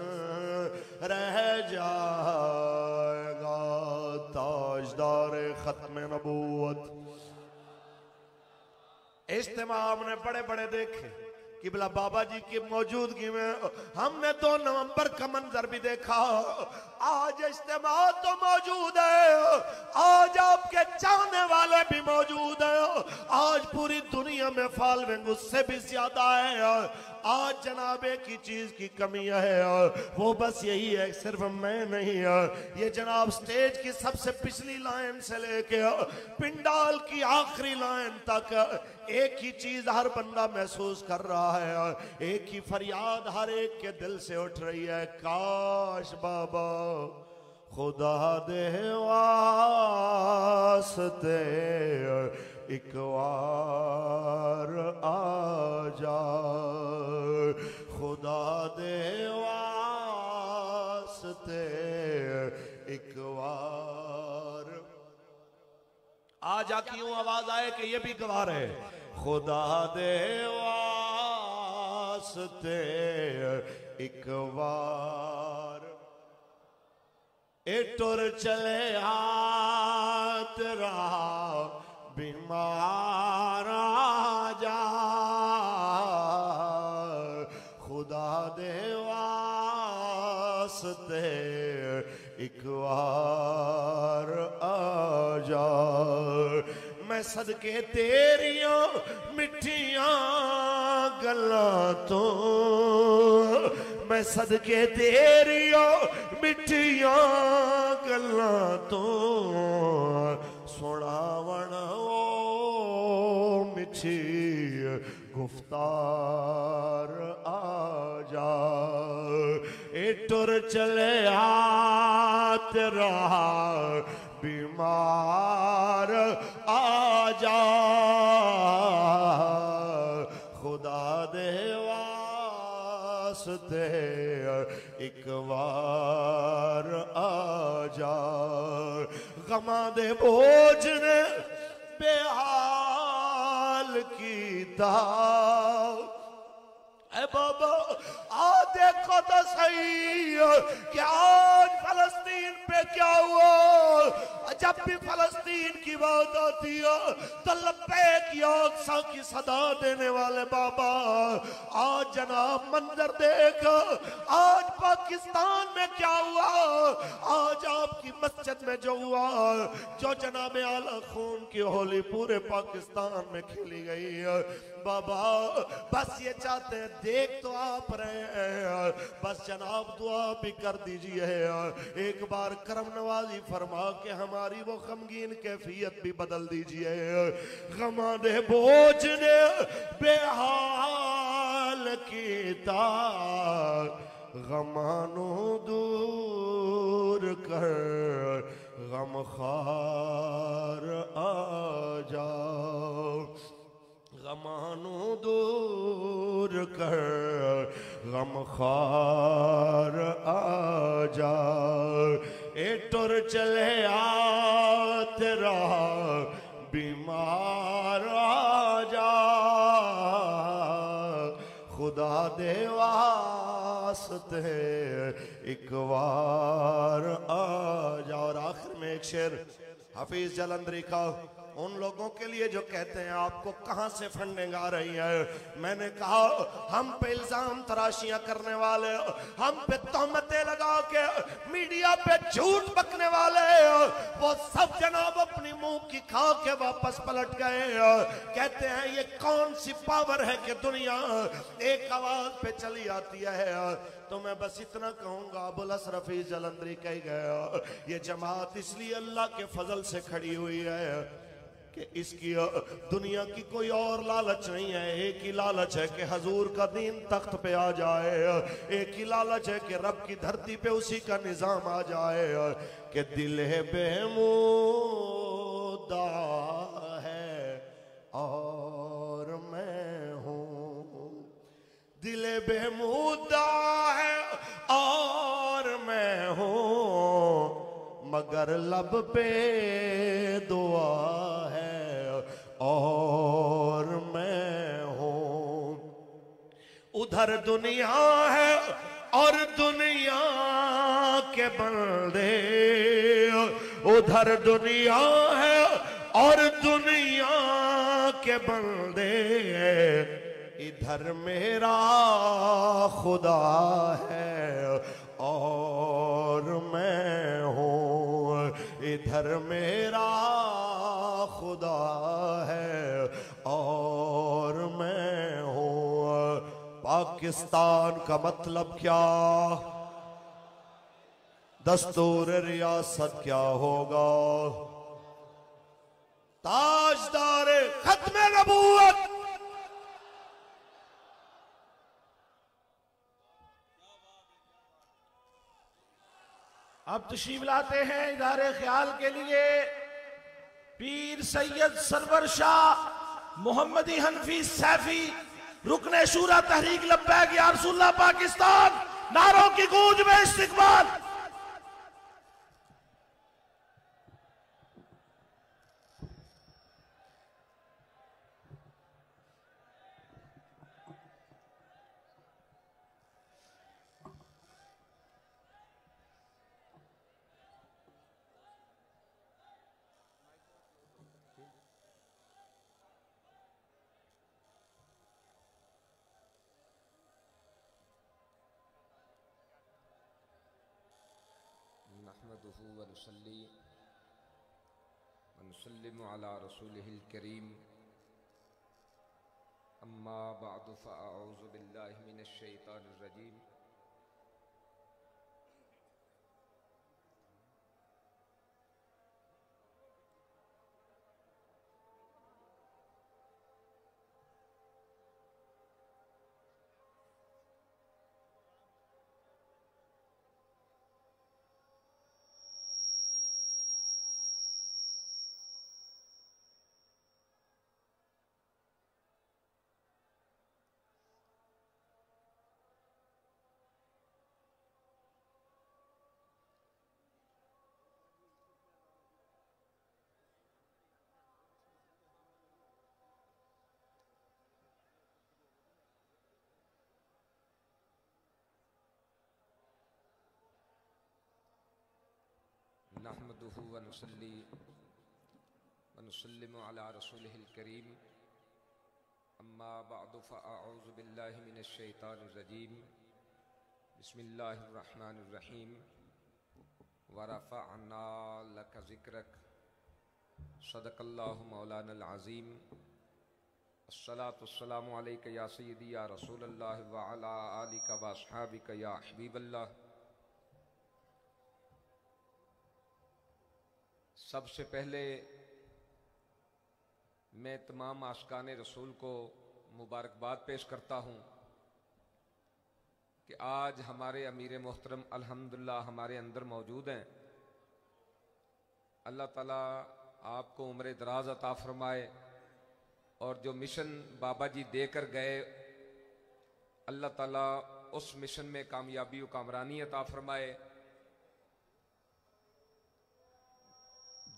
रह जाएगा। ताजदार खत्म नबूवत। इज्तिमा हमने बड़े बड़े देखे, किबला बाबा जी की मौजूदगी में हमने 2 नवंबर का मंजर भी देखा। आज इज्तिमा तो मौजूद है, आज आपके चाहने वाले भी मौजूद हैं, आज पूरी दुनिया में फॉलोइंग उससे भी ज्यादा है। आज जनाब एक ही चीज की कमी है, वो बस यही है, सिर्फ मैं नहीं है, ये जनाब स्टेज की सबसे पिछली लाइन से लेके पिंडाल की आखिरी लाइन तक एक ही चीज हर बंदा महसूस कर रहा है, एक ही फरियाद हर एक के दिल से उठ रही है, काश बाबा खुदा दे वास्ते एक बार आ जा, खुदा दे वास्ते एक बार आ जा। क्यों आवाज आए कि ये भी गवाह है, खुदा दे वास्ते एक बार ए टुर चले हाथ रहा बीमार जा, खुदा दे वास्ते एक बार आ जा। मैं सदके तेरियां मिठियां गल्लां तो, मैं सदके तेरियां मिठियां गल्लां तो सुनावण ओ मिठी गुफ्तार आ जा। ए टुर चले हाथ रहा बीमार आ जा, खुदा दे वास्ते एक बार आ जा। गमा दे बोझ ने बेहाल कीता, ऐ बाबा आ देखो तो सही कि आज फलस्तीन पे क्या हुआ। जब भी फलस्तीन की बात आती है तो लब्बैक या अक्सा की सदा देने वाले बाबा, आज जनाब मंजर देख, आज पाकिस्तान में क्या हुआ, आज आपकी मस्जिद में जो हुआ, जो जनाब आला खून की होली पूरे पाकिस्तान में खेली गई है बाबा, बस ये चाहते हैं, देख तो आप रहे हैं, बस जनाब दुआ भी कर दीजिए, एक बार करम नवाजी फरमा के हमारी वो गमगीन कैफियत भी बदल दीजिए। गमा दे बोझ ने बेहाल कीता, गमानो दूर कर गम खार आ जाओ, गमानो दूर कर गम खार आ जा। ए टुर चले आ तेरा बीमार आ जा, खुदा दे वास्ते एक बार आ जा। और आखिर में एक शेर हाफिज जलंधरी का उन लोगों के लिए जो कहते हैं आपको कहां से फंडिंग आ रही है। मैंने कहा हम पे इल्जाम तराशियां करने वाले, हम पे तहमतें लगा के मीडिया पे झूठ बकने वाले, वो सब जनाब अपनी मुंह की खा के वापस पलट गए। कहते हैं ये कौन सी पावर है कि दुनिया एक आवाज पे चली आती है। तो मैं बस इतना कहूंगा, अबुल असर हफीज जलंधरी कह गया, ये जमात इसलिए अल्लाह के फजल से खड़ी हुई है कि इसकी दुनिया की कोई और लालच नहीं है। एक ही लालच है कि हजूर का दीन तख्त पे आ जाए, एक ही लालच है कि रब की धरती पे उसी का निजाम आ जाए। कि दिल है बेमुदा है और मैं हूँ, दिल बेमुदा है और मैं हूँ, मगर लब पे दुआ है और मैं हूँ। उधर दुनिया है और दुनिया के बंदे, उधर दुनिया है और दुनिया के बंदे, इधर मेरा खुदा है और मैं हूँ, इधर मेरा खुदा है और मैं हूँ। पाकिस्तान का मतलब क्या, दस्तूर रियासत क्या होगा, ताजदार खत्म नबूवत। अब तशरीफ लाते हैं इदारे ख्याल के लिए पीर सैयद सरवर शाह मोहम्मदी हनफी सैफी, रुकने शूरा तहरीक लब्बैक या रसूलुल्लाह पाकिस्तान। नारों की गूंज में इस्तिकबाल। नहमदुहु व नुसल्ली व नुसल्लिमु अला रसूलिहिल करीम, अम्मा बअदु फ़अऊज़ु बिल्लाहि मिनश शैतानिर रजीम। नहमदुहु व नुसल्ली व नुसल्लिमु अला रसूलिहिल करीम, अम्मा बअदु फ़अऊज़ु बिल्लाहि मिनश शैतानिर रजीम। बिस्मिल्लाहिर रहमानिर रहीम। व रफ़अना लका ज़िक्रक, सदक़ल्लाहु मौलानल अज़ीम। अस्सलातु वस्सलामु अलैका या सय्यदी या रसूलल्लाह व अला आलिका व अस्हाबिका या हबीबल्लाह। सबसे पहले मैं तमाम आशिकान रसूल को मुबारकबाद पेश करता हूँ कि आज हमारे अमीर मोहतरम अल्हम्दुलिल्लाह हमारे अंदर मौजूद हैं। अल्लाह ताला आपको उम्र दराज अता फरमाए और जो मिशन बाबा जी देकर गए, अल्लाह ताला उस मिशन में कामयाबी व कामरानी अता फरमाए।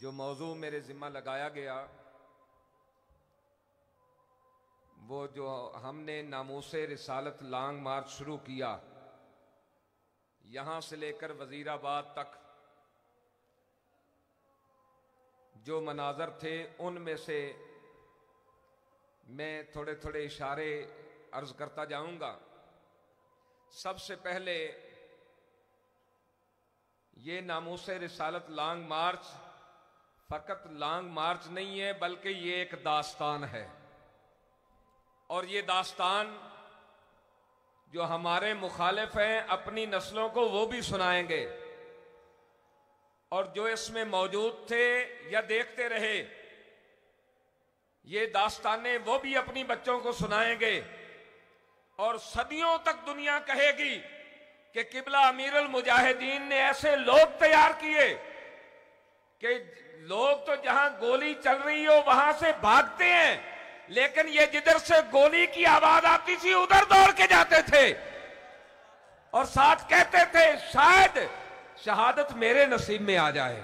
जो मौजू मेरे ज़िम्मा लगाया गया वो जो हमने नामूसे रिसालत लॉन्ग मार्च शुरू किया, यहाँ से लेकर वजीराबाद तक जो मनाजर थे उनमें से मैं थोड़े थोड़े इशारे अर्ज करता जाऊंगा। सबसे पहले ये नामूसे रिसालत लॉन्ग मार्च फकत लॉन्ग मार्च नहीं है, बल्कि ये एक दास्तान है। और ये दास्तान जो हमारे मुखालिफ हैं अपनी नस्लों को वो भी सुनाएंगे, और जो इसमें मौजूद थे या देखते रहे ये दास्तानें वो भी अपनी बच्चों को सुनाएंगे। और सदियों तक दुनिया कहेगी कि किबला अमीरुल मुजाहिदीन ने ऐसे लोग तैयार किए कि लोग तो जहां गोली चल रही हो वहां से भागते हैं, लेकिन ये जिधर से गोली की आवाज आती थी उधर दौड़ के जाते थे और साथ कहते थे शायद शहादत मेरे नसीब में आ जाए।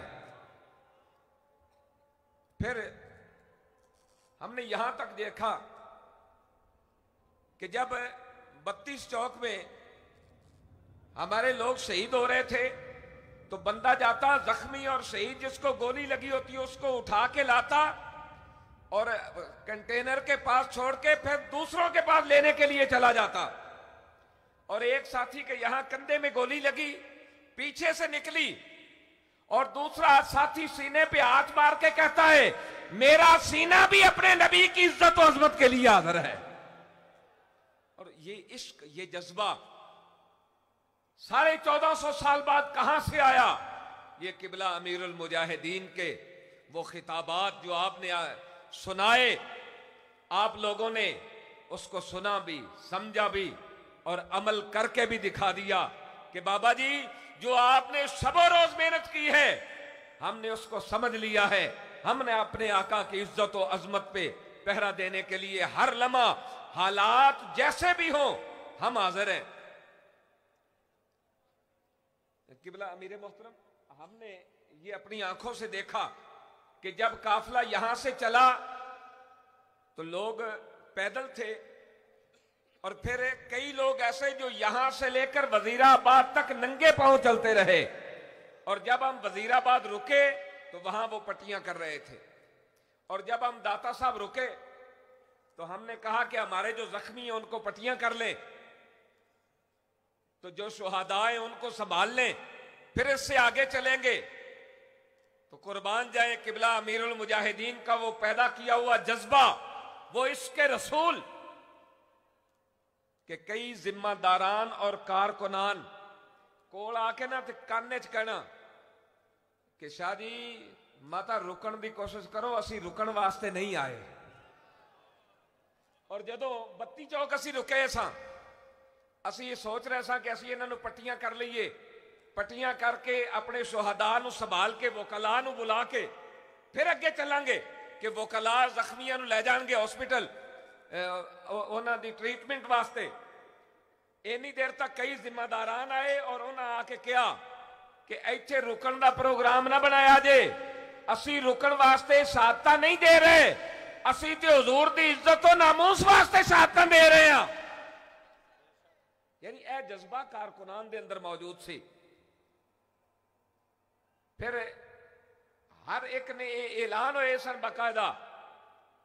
फिर हमने यहां तक देखा कि जब 32 चौक में हमारे लोग शहीद हो रहे थे तो बंदा जाता जख्मी और शहीद जिसको गोली लगी होती है उसको उठा के लाता और कंटेनर के पास छोड़ के फिर दूसरों के पास लेने के लिए चला जाता। और एक साथी के यहां कंधे में गोली लगी, पीछे से निकली और दूसरा साथी सीने पे हाथ मार के कहता है मेरा सीना भी अपने नबी की इज्जत और अजमत के लिए हाजिर है। और ये इश्क, ये जज्बा 1450 साल बाद कहां से आया? ये किबला अमीरुल मुजाहिदीन के वो खिताबात जो आपने सुनाए, आप लोगों ने उसको सुना भी, समझा भी और अमल करके भी दिखा दिया कि बाबा जी जो आपने शबो रोज मेहनत की है हमने उसको समझ लिया है। हमने अपने आका की इज्जत और अजमत पे पहरा देने के लिए हर लम्हा हालात जैसे भी हो हम हाजिर हैं। किबला अमीर मोहतरम, हमने ये अपनी आंखों से देखा कि जब काफिला यहां से चला तो लोग पैदल थे और फिर कई लोग ऐसे जो यहां से लेकर वजीराबाद तक नंगे पांव चलते रहे। और जब हम वजीराबाद रुके तो वहां वो पट्टियां कर रहे थे। और जब हम दाता साहब रुके तो हमने कहा कि हमारे जो जख्मी हैं उनको पट्टियां कर लें, तो जो शुहदा हैं उनको संभाल लें, फिर इससे आगे चलेंगे। तो कुर्बान जाए किबला अमीरुल मुजाहिदीन का वो पैदा किया हुआ जज्बा, वो इसके रसूल कि कई जिम्मेदारान और कारकुनान कोल आके ना ते काने च कहना कि शाह जी माता रुकन की कोशिश करो, असी रुकन वास्ते नहीं आए। और जदों 32 चौक असी रुके सां, असी ये सोच रहे सां कि असी इन्हां नूं पट्टियां कर लईए, पट्टियां करके अपने शुहदा नूं संभाल के वकला नूं बुला के फिर अगे चलांगे कि वकला जख्मियां नूं लै जाणगे हॉस्पिटल उन्हां दी ट्रीटमेंट वास्ते। इन्नी देर तक कई जिम्मेदारान आए और उन्हें आके कहा कि इत्थे रुकन का प्रोग्राम ना बनाया जे, असी रुकन वास्ते शहादतां नहीं दे रहे, असी ते हुजूर दी इज्जत और नामूस वास्ते शहादतां दे रहे हैं। यानी यह जज्बा कारकुनान दे अंदर मौजूद सी। फिर हर एक ने ऐलान होए सन बाकायदा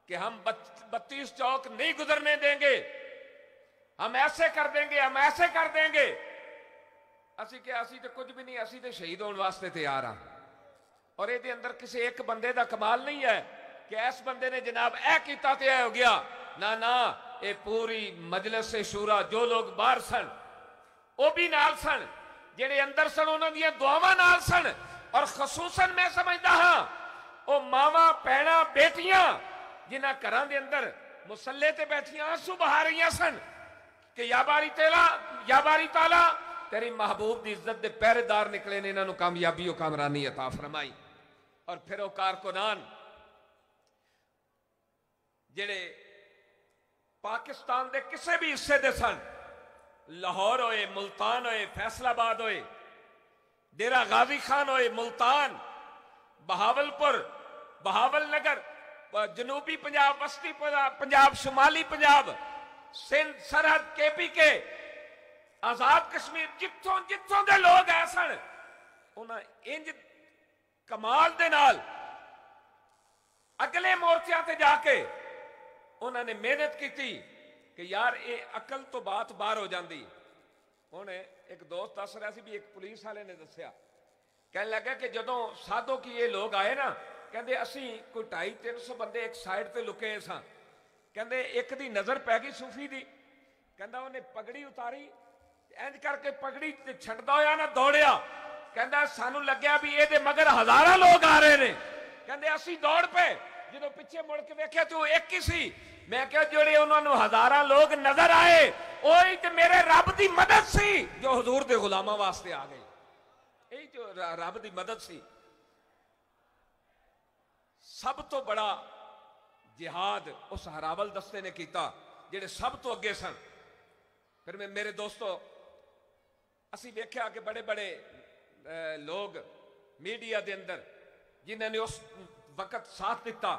कि हम 32 चौक नहीं गुजरने देंगे, हम ऐसे कर देंगे, हम ऐसे कर देंगे। असी क्या, असी तो कुछ भी नहीं, असी तो शहीद होने वास्ते तैयार हाँ। और ये अंदर किसी एक बंदे का कमाल नहीं है कि इस बंदे ने जनाब ऐ कीता ते ऐ हो गया। ना ना, ये पूरी मजलिस से शूरा, जो लोग बाहर सन वो भी नाल सन, जेड़े अंदर सन उन्होंने दियां दुआवां नाल सन। और खसूसन मैं समझदा हाँ वो मावां भैणां बेटियां जिन्हां घरां दे अंदर मुसल्ले ते बैठियां आंसू बहा रही सन कि या बारी ताला तेरी महबूब दी इज्जत दे पहरेदार निकले ने, इन्हां नूं कामयाबी और कामरानी अता फरमाई। और फिर वो कारकुनान जेड़े पाकिस्तान दे किसी भी हिस्से दे सन, लाहौर होए, मुल्तान होए, फैसलाबाद होए, डेरा गाजी खान होए, मुल्तान, बहावलपुर, बहावल नगर, जनूबी पंजाब, वस्ती पंजाब, शुमाली पंजाब, सिंध सरहद, KPK, आजाद कश्मीर, जिथों जिथों दे लोग है सन, उन्हें इंज कमाल दे नाल अगले मोर्चों ते जाके उन्होंने मेहनत की कि यार ये अकल तो बात बाहर हो जाती। हुणे एक दोस्त दस रहा भी, एक पुलिस वाले ने दसिया, कहने लगा कि जदों साधो की ये लोग आए ना, कहते असी कोई 250-300 बंदे एक साइड पे लुके सा। कहते एक दी नजर पै गई सूफी दी, कहता उन्हें पगड़ी उतारी, इंज करके पगड़ी छड्डदा होया ना दौड़िया। कहता सानू लग्या भी ये मगर हजारां लोग आ रहे हैं। कहते असी दौड़ पे, जो पिछे मुड़ के वेख्या तो एक ही सी। मैं क्या जोड़े उन्होंने हजारां लोग नजर आए, वही तो मेरे रब की मदद सी जो हुजूर दे गुलामां वास्ते आ गई। यही जो रब की मदद सी। सब तो बड़ा जिहाद उस हरावल दस्ते ने किया जेड़े सब तो अगे सन। फिर मैं मेरे दोस्तों असी वेख्या कि बड़े बड़े लोग मीडिया के अंदर जिन्होंने उस वक्त साथ दिता,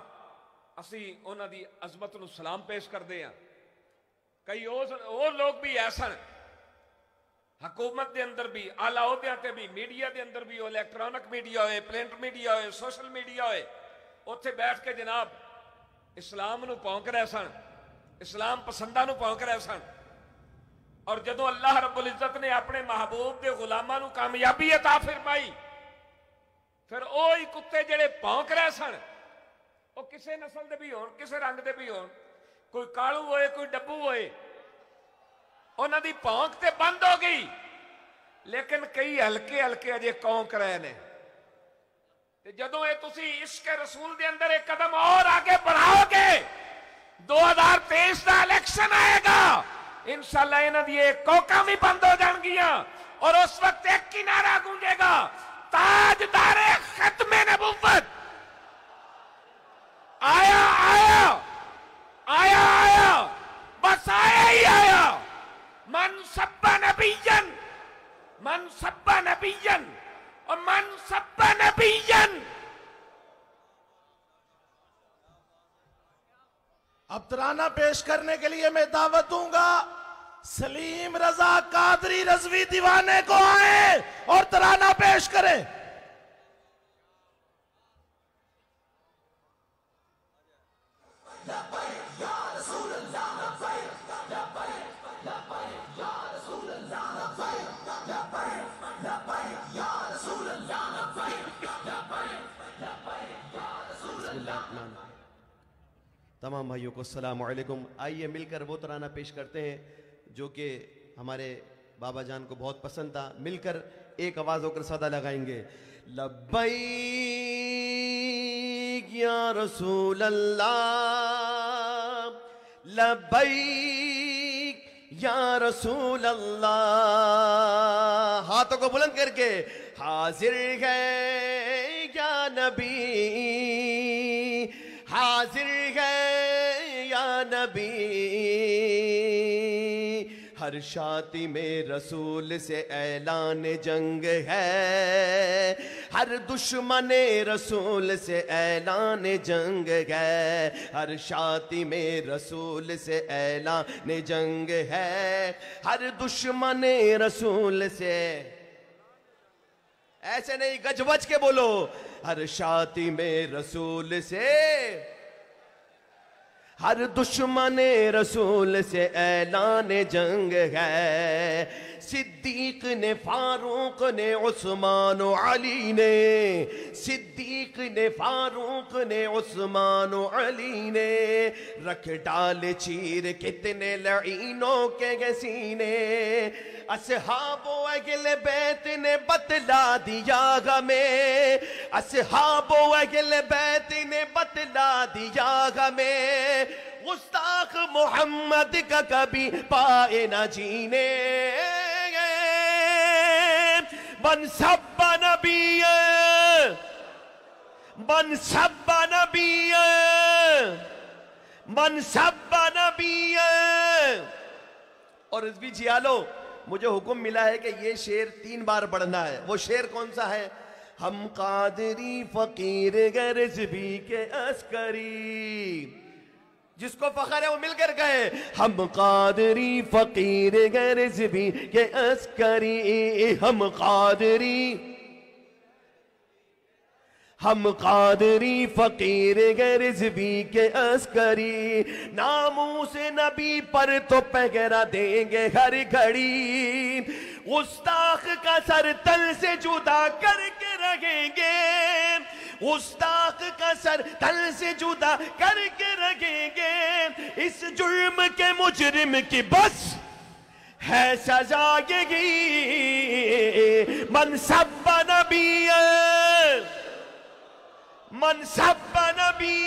असी उन्हां दी अजमत नूं सलाम पेश करते हैं। कई वो लोग भी ऐ सन, हुकूमत के अंदर भी, आला अहुदियां ते भी, मीडिया के अंदर भी, इलैक्ट्रॉनिक मीडिया हो, प्रिंट मीडिया हो, सोशल मीडिया हो, उत्थे बैठ के जनाब इस्लाम नूं भौंक रहे सन, इस्लाम पसंदा नूं भौंक रहे सन। और जदों अल्लाह रब्बुल इज्जत ने अपने महबूब के गुलामां नूं कामयाबी अता फरमाई, फिर वो ही कुत्ते जिहड़े भौंक रहे सन, वो किसी नस्ल के भी होण, किसी रंग के भी होण, कोई कालू होए, कोई डब्बू होए, उन्हां दी भौंक ते बंद हो गई। लेकिन कई हल्के हल्के अजे कौंक रहे ने। जदों ये तुसी इश्क रसूल दे अंदर एक कदम और आगे बढ़ाओगे, 2023 का इलेक्शन आएगा, इंशाल्लाह इन्हां दी कोका भी बंद हो जाएंगियां और उस वक्त एक ही नारा गूंजेगा, ताजदारे खत्मे नबुव्वत आया आया आया आया, बस आया ही आया। मन सब्बा नबीयन, मन सब्बा नबीयन और मन सब्बा नबीयन। अब तराना पेश करने के लिए मैं दावत दूंगा सलीम रजा कादरी रजवी दीवाने को आए और तराना पेश करें। तमाम भाइयों को अस्सलाम वालेकुम। आइए मिलकर वो तराना पेश करते हैं जो कि हमारे बाबा जान को बहुत पसंद था। मिलकर एक आवाज होकर सदा लगाएंगे, लब्बैक या रसूल अल्लाह, लब्बैक या रसूल अल्लाह। हाथों को बुलंद करके, हाजिर है या नबी, हाजिर है या नबी, हर शाती में रसूल से ऐलान जंग है, हर दुश्मन रसूल से ऐलान जंग है, हर शाती में रसूल से ऐलान जंग है, हर दुश्मन रसूल से, ऐसे नहीं गजबज के बोलो, हर शाती में रसूल से, हर दुश्मन रसूल से ऐलान जंग है। सिद्दीक ने, फारूक ने, उस्मान अली ने, सिद्दीक ने, फारूक ने, उस्मान अली ने, रख डाल चीर कितने लईनों के सीने, असहाबो अहले बैत ने बतला दिया हमें, असहाबो अहले बैत ने बतला दिया हमें, गुस्ताख मोहम्मद का कभी पाए न जीने, बन सब्बा नबी, बन सब्बा नबी, बन सब्बा नबी। और इस बीच यालो मुझे हुक्म मिला है कि ये शेर 3 बार पढ़ना है। वो शेर कौन सा है? हम कादरी फकीर गरजबी के अस्करी, जिसको फखर है वो मिलकर गए, हम कादरी फकीर गरजबी के अस्करी, हम कादरी, हम कादरी फकीर गरजबी के अस्करी, नामों से नबी पर तो पहरा देंगे हर घड़ी, गुस्ताख का सर तल से जुदा करके रखेंगे, गुस्ताख का सर तल से जुदा करके रखेंगे, इस जुर्म के मुजरिम की बस है सजा यही, मन सब्बा नबी, मन सब्बा नबी,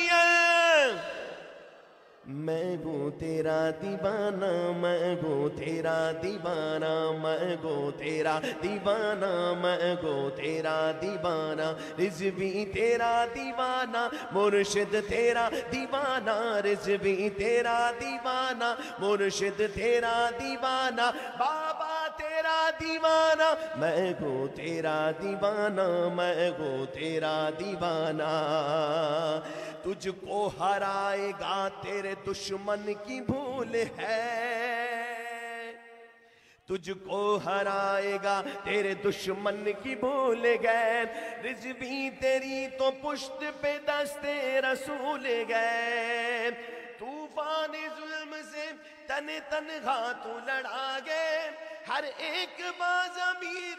मैं हूँ तेरा दीवाना, मैं हूँ तेरा दीवाना, मैं हूँ तेरा दीवाना, मैं हूँ तेरा दीवाना, रिज़वी तेरा दीवाना, मुर्शिद तेरा दीवाना, रिज़वी तेरा दीवाना, मुर्शिद तेरा दीवाना, बाबा तेरा दीवाना, मैं हूँ तेरा दीवाना, मैं हूँ तेरा दीवाना, तुझको हराएगा तेरे दुश्मन की भूल है, तुझको हराएगा तेरे दुश्मन की भूल गए, रिज़वी तेरी तो पुश्त पे दस्ते रसूल गए। तूफान जुल्म से तन तनहा तू लड़ा गए, हर एक बाज़ अमीर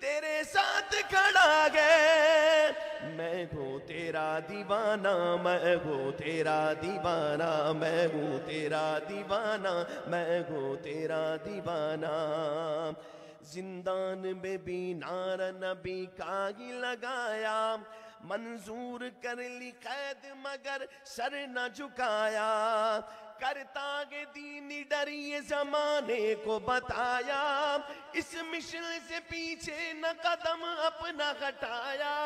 तेरे साथ खड़ा गए। मैं हूँ तेरा दीवाना, मैं हूँ तेरा दीवाना, मैं हूँ तेरा दीवाना, मैं हूँ तेरा दीवाना। जिंदान में भी नारा नबी का ही लगाया, मंजूर कर ली कैद मगर सर न झुकाया। करता के दीनी डर ये जमाने को बताया, इस मिशन से पीछे न कदम अपना हटाया।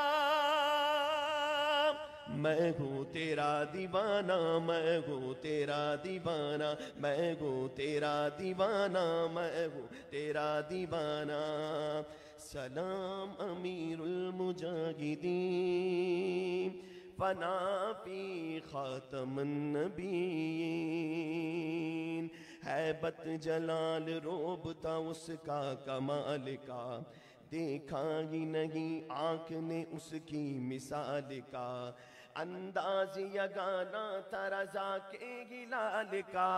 मैं हूँ तेरा दीवाना, मैं हूँ तेरा दीवाना, मैं हूँ तेरा दीवाना, मैं हूँ तेरा दीवाना। सलाम अमीरुल मुजाहिदीन, फना फी खातमुन नबीयीन। हैबत जलाल रोब था उसका कमाल का, देखा ही नहीं आंख ने उसकी मिसाल का। अंदाज यगाना था रज़ा के हिलाल का,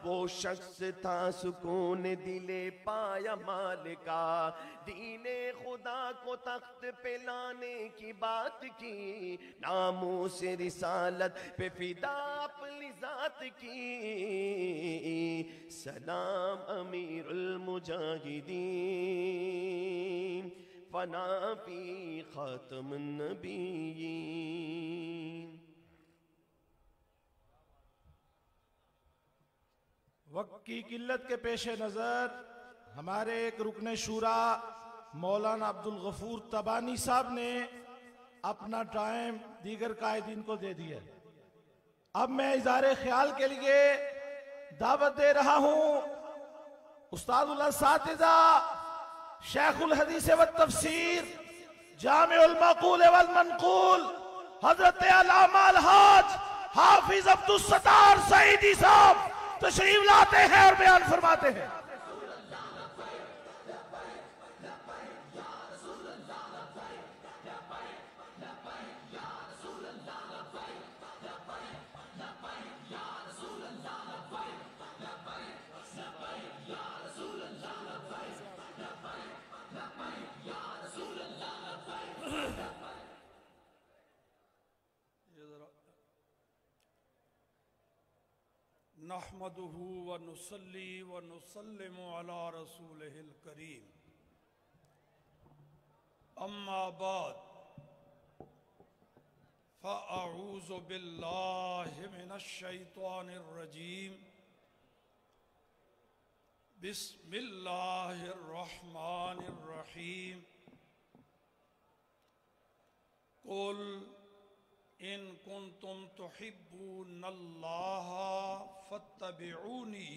वो शख्स था सुकून दिले पाया माल का। दीने खुदा को तख्त पे लाने की बात की, नामों से रिसालत पे फिदा अपनी जात की। सलाम अमीरुल मुजाहिदीन, फना फी खातमुन नबीयीन। वक्त की किल्लत के पेश नज़र हमारे एक रुकने शूरा मौलाना अब्दुल गफूर तबानी साहब ने अपना टाइम दीगर कायदीन को दे दिया। अब मैं इज़हारे ख्याल के लिए दावत दे रहा हूं उस्तादुल असातिज़ा शेखुल हदीस व तफसीर जामिउल मक़ूल वल मनक़ूल हजरत अल्लामा अलहाज हाफिज अब्दुल सत्तार सईदी साहब तशरीफ लाते हैं और बयान फरमाते हैं। नहमदुहु व नुसल्ली व नुसल्लिमु अला रसूलिहिल करीम, अम्मा बाद फ़अऊज़ु बिल्लाहि मिनश शैतानिर रजीम, बिस्मिल्लाहिर रहमानिर रहीम। कुल इन कुंतुम तुहिब्बूनल्लाह फत्तबिऊनी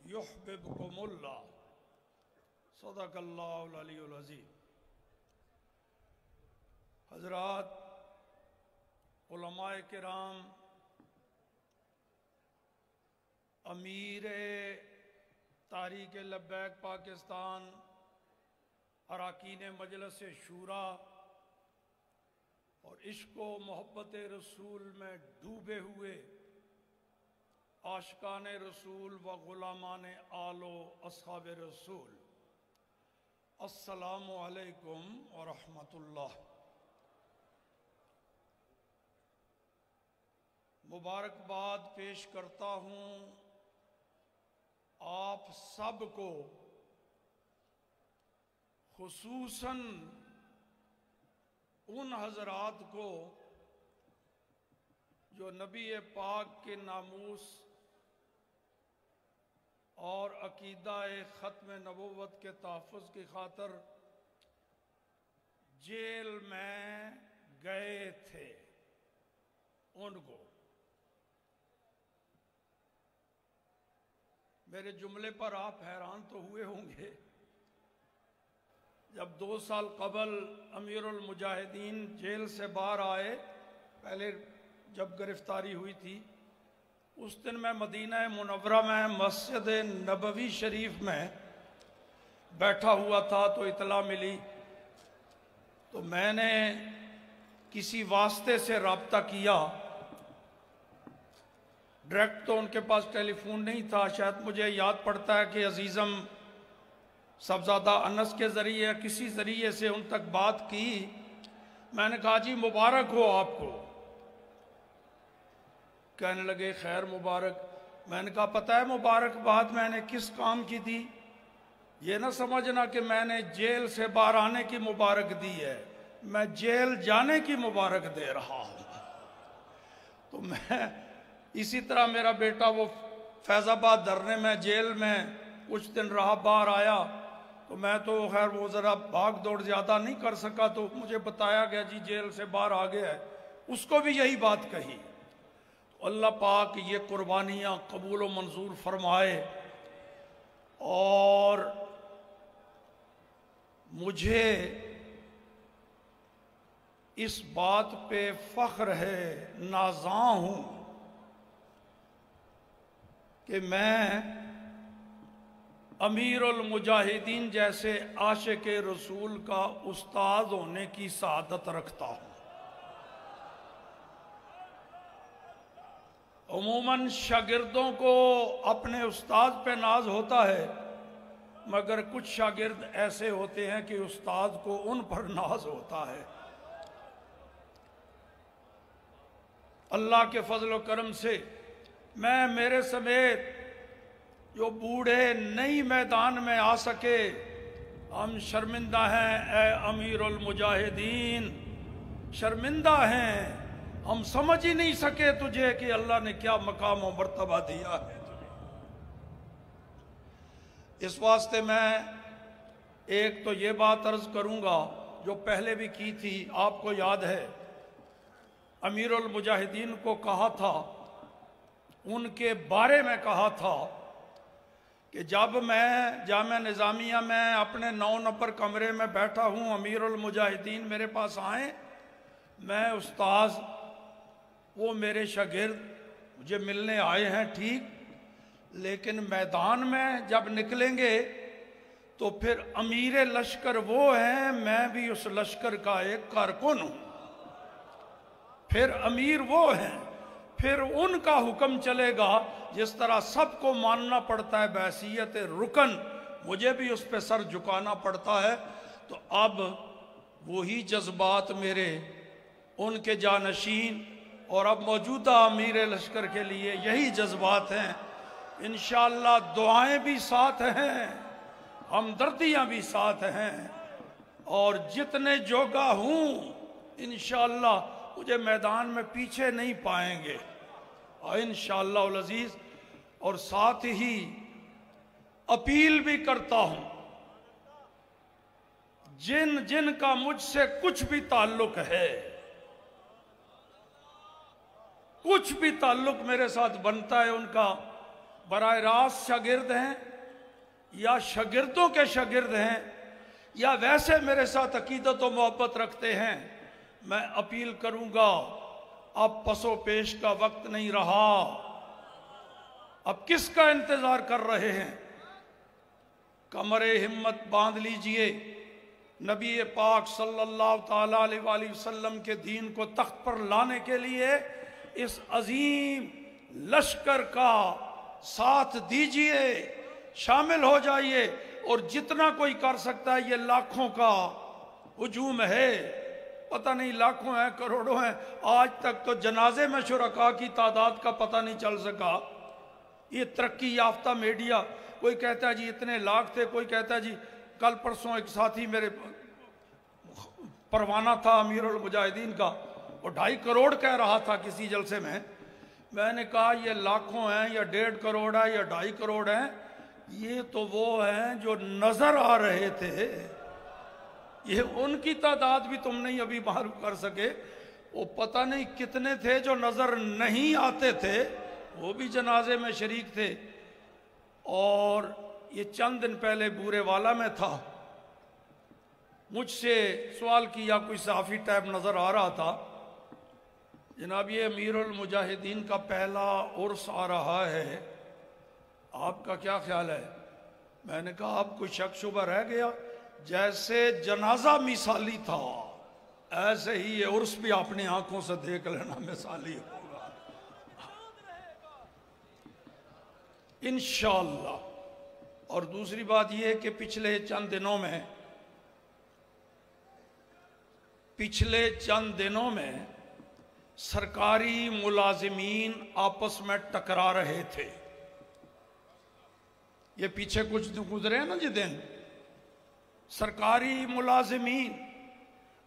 युहब्बिबकुमुल्लाह। सदक़ल्लाहुल अलीयुल अज़ीम। हज़रात, उलमाए किराम, अमीर तारीक़ लब्बैक पाकिस्तान, अरकान मजलिस शूरा और इश्क़ व मोहब्बत रसूल में डूबे हुए आशिकान रसूल व गुलामान आलो अस्हाब रसूल, अस्सलामु अलैकुम व रहमतुल्लाह। मुबारकबाद पेश करता हूँ आप सबको, खुसूसन उन हजरात को जो नबी पाक के नामूस और अकीदा ख़त्म नबूवत के तहफ़्फ़ुज़ की खातर जेल में गए थे। उनको मेरे जुमले पर आप हैरान तो हुए होंगे। जब 2 साल कबल अमीरुल मुजाहिदीन जेल से बाहर आए, पहले जब गिरफ्तारी हुई थी, उस दिन मैं मदीना मुनव्वरा में मस्जिद नबवी शरीफ में बैठा हुआ था तो इतला मिली, तो मैंने किसी वास्ते से रब्ता किया। डायरेक्ट तो उनके पास टेलीफोन नहीं था, शायद मुझे याद पड़ता है कि अजीज़म साहबजादा अनस के ज़रिए किसी ज़रिए से उन तक बात की। मैंने कहा जी मुबारक हो आपको। कहने लगे खैर मुबारक। मैंने कहा पता है मुबारकबाद मैंने किस काम की दी? ये ना समझना कि मैंने जेल से बाहर आने की मुबारक दी है, मैं जेल जाने की मुबारक दे रहा हूं। तो मैं इसी तरह मेरा बेटा वो फैजाबाद धरने में जेल में कुछ दिन रहा, बाहर आया तो मैं तो खैर वो ज़रा भाग दौड़ ज़्यादा नहीं कर सका, तो मुझे बताया गया जी जेल से बाहर आ गया है। उसको भी यही बात कही। तो अल्लाह पाक ये कुर्बानियाँ कबूल व मंजूर फरमाए। और मुझे इस बात पे फ़ख्र है, नाज़ा हूँ कि मैं अमीरुल मुजाहिदीन जैसे आशिक रसूल का उस्ताद होने की सआदत रखता हूँ। उमूमन शागिर्दों को अपने उस्ताद पे नाज होता है, मगर कुछ शागिर्द ऐसे होते हैं कि उस्ताद को उन पर नाज होता है। अल्लाह के फजल व करम से मैं मेरे समेत जो बूढ़े नई मैदान में आ सके, हम शर्मिंदा हैं ए अमीरुल मुजाहिदीन, शर्मिंदा हैं। हम समझ ही नहीं सके तुझे कि अल्लाह ने क्या मकाम और मर्तबा दिया है। इस वास्ते मैं एक तो ये बात अर्ज करूंगा जो पहले भी की थी, आपको याद है अमीरुल मुजाहिदीन को कहा था, उनके बारे में कहा था कि जब मैं जामिया निज़ामिया में अपने 9 नंबर कमरे में बैठा हूँ, अमीरुल मुजाहिदीन मेरे पास आए, मैं उस्ताद, वो मेरे शागिर्द मुझे मिलने आए हैं ठीक, लेकिन मैदान में जब निकलेंगे तो फिर अमीर लश्कर वो हैं, मैं भी उस लश्कर का एक कारकुन हूँ। फिर अमीर वो हैं, फिर उनका हुक्म चलेगा। जिस तरह सबको मानना पड़ता है बैसियत रुकन, मुझे भी उस पर सर झुकाना पड़ता है। तो अब वही जज्बात मेरे उनके जानशीन और अब मौजूदा अमीर लश्कर के लिए यही जज्बात हैं। इंशाअल्लाह दुआएं भी साथ हैं, हमदर्दियां भी साथ हैं, और जितने जोगा हूं इंशाअल्लाह मुझे मैदान में पीछे नहीं पाएंगे इंशाअल्लाह उल अजीज। और साथ ही अपील भी करता हूं, जिन जिन का मुझसे कुछ भी ताल्लुक है, कुछ भी ताल्लुक मेरे साथ बनता है, उनका बराह रास्त शागिर्द हैं या शागिर्दों के शागिर्द हैं या वैसे मेरे साथ अकीदत और मोहब्बत रखते हैं, मैं अपील करूंगा, अब पसो पेश का वक्त नहीं रहा। अब किसका इंतजार कर रहे हैं? कमरे हिम्मत बांध लीजिए। नबी पाक सल्लल्लाहु ताला अलैहि वसल्लम के दीन को तख्त पर लाने के लिए इस अजीम लश्कर का साथ दीजिए, शामिल हो जाइए। और जितना कोई कर सकता है, ये लाखों का हुजूम है, पता नहीं लाखों हैं करोड़ों हैं। आज तक तो जनाजे में शुरका की तादाद का पता नहीं चल सका। ये तरक्की याफ्ता मीडिया, कोई कहता है जी इतने लाख थे, कोई कहता है जी। कल परसों एक साथी मेरे परवाना था अमीरुल मुजाहिदीन का, वो 2.5 करोड़ कह रहा था किसी जलसे में। मैंने कहा ये लाखों हैं या 1.5 करोड़ है या 2.5 करोड़ हैं, ये तो वो हैं जो नजर आ रहे थे, ये उनकी तादाद भी तुम नहीं अभी मालूम कर सके। वो पता नहीं कितने थे जो नजर नहीं आते थे, वो भी जनाजे में शरीक थे। और ये चंद दिन पहले बूरे वाला में था, मुझसे सवाल किया, कोई सहाफ़ी टाइप नजर आ रहा था, जनाब ये अमीरुल मुजाहिदीन का पहला उर्स आ रहा है, आपका क्या ख्याल है? मैंने कहा अब कोई शक शुबा रह गया? जैसे जनाजा मिसाली था ऐसे ही ये उर्स भी अपनी आंखों से देख लेना मिसाली होगा इंशाअल्लाह। और दूसरी बात यह कि पिछले चंद दिनों में सरकारी मुलाजिमीन आपस में टकरा रहे थे। ये पीछे कुछ गुजरे हैं ना जी दिन, सरकारी मुलाजिमीन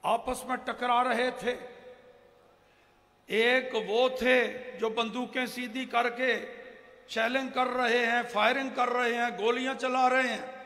आपस में टकरा रहे थे। एक वो थे जो बंदूकें सीधी करके चैलेंज कर रहे हैं, फायरिंग कर रहे हैं, गोलियां चला रहे हैं,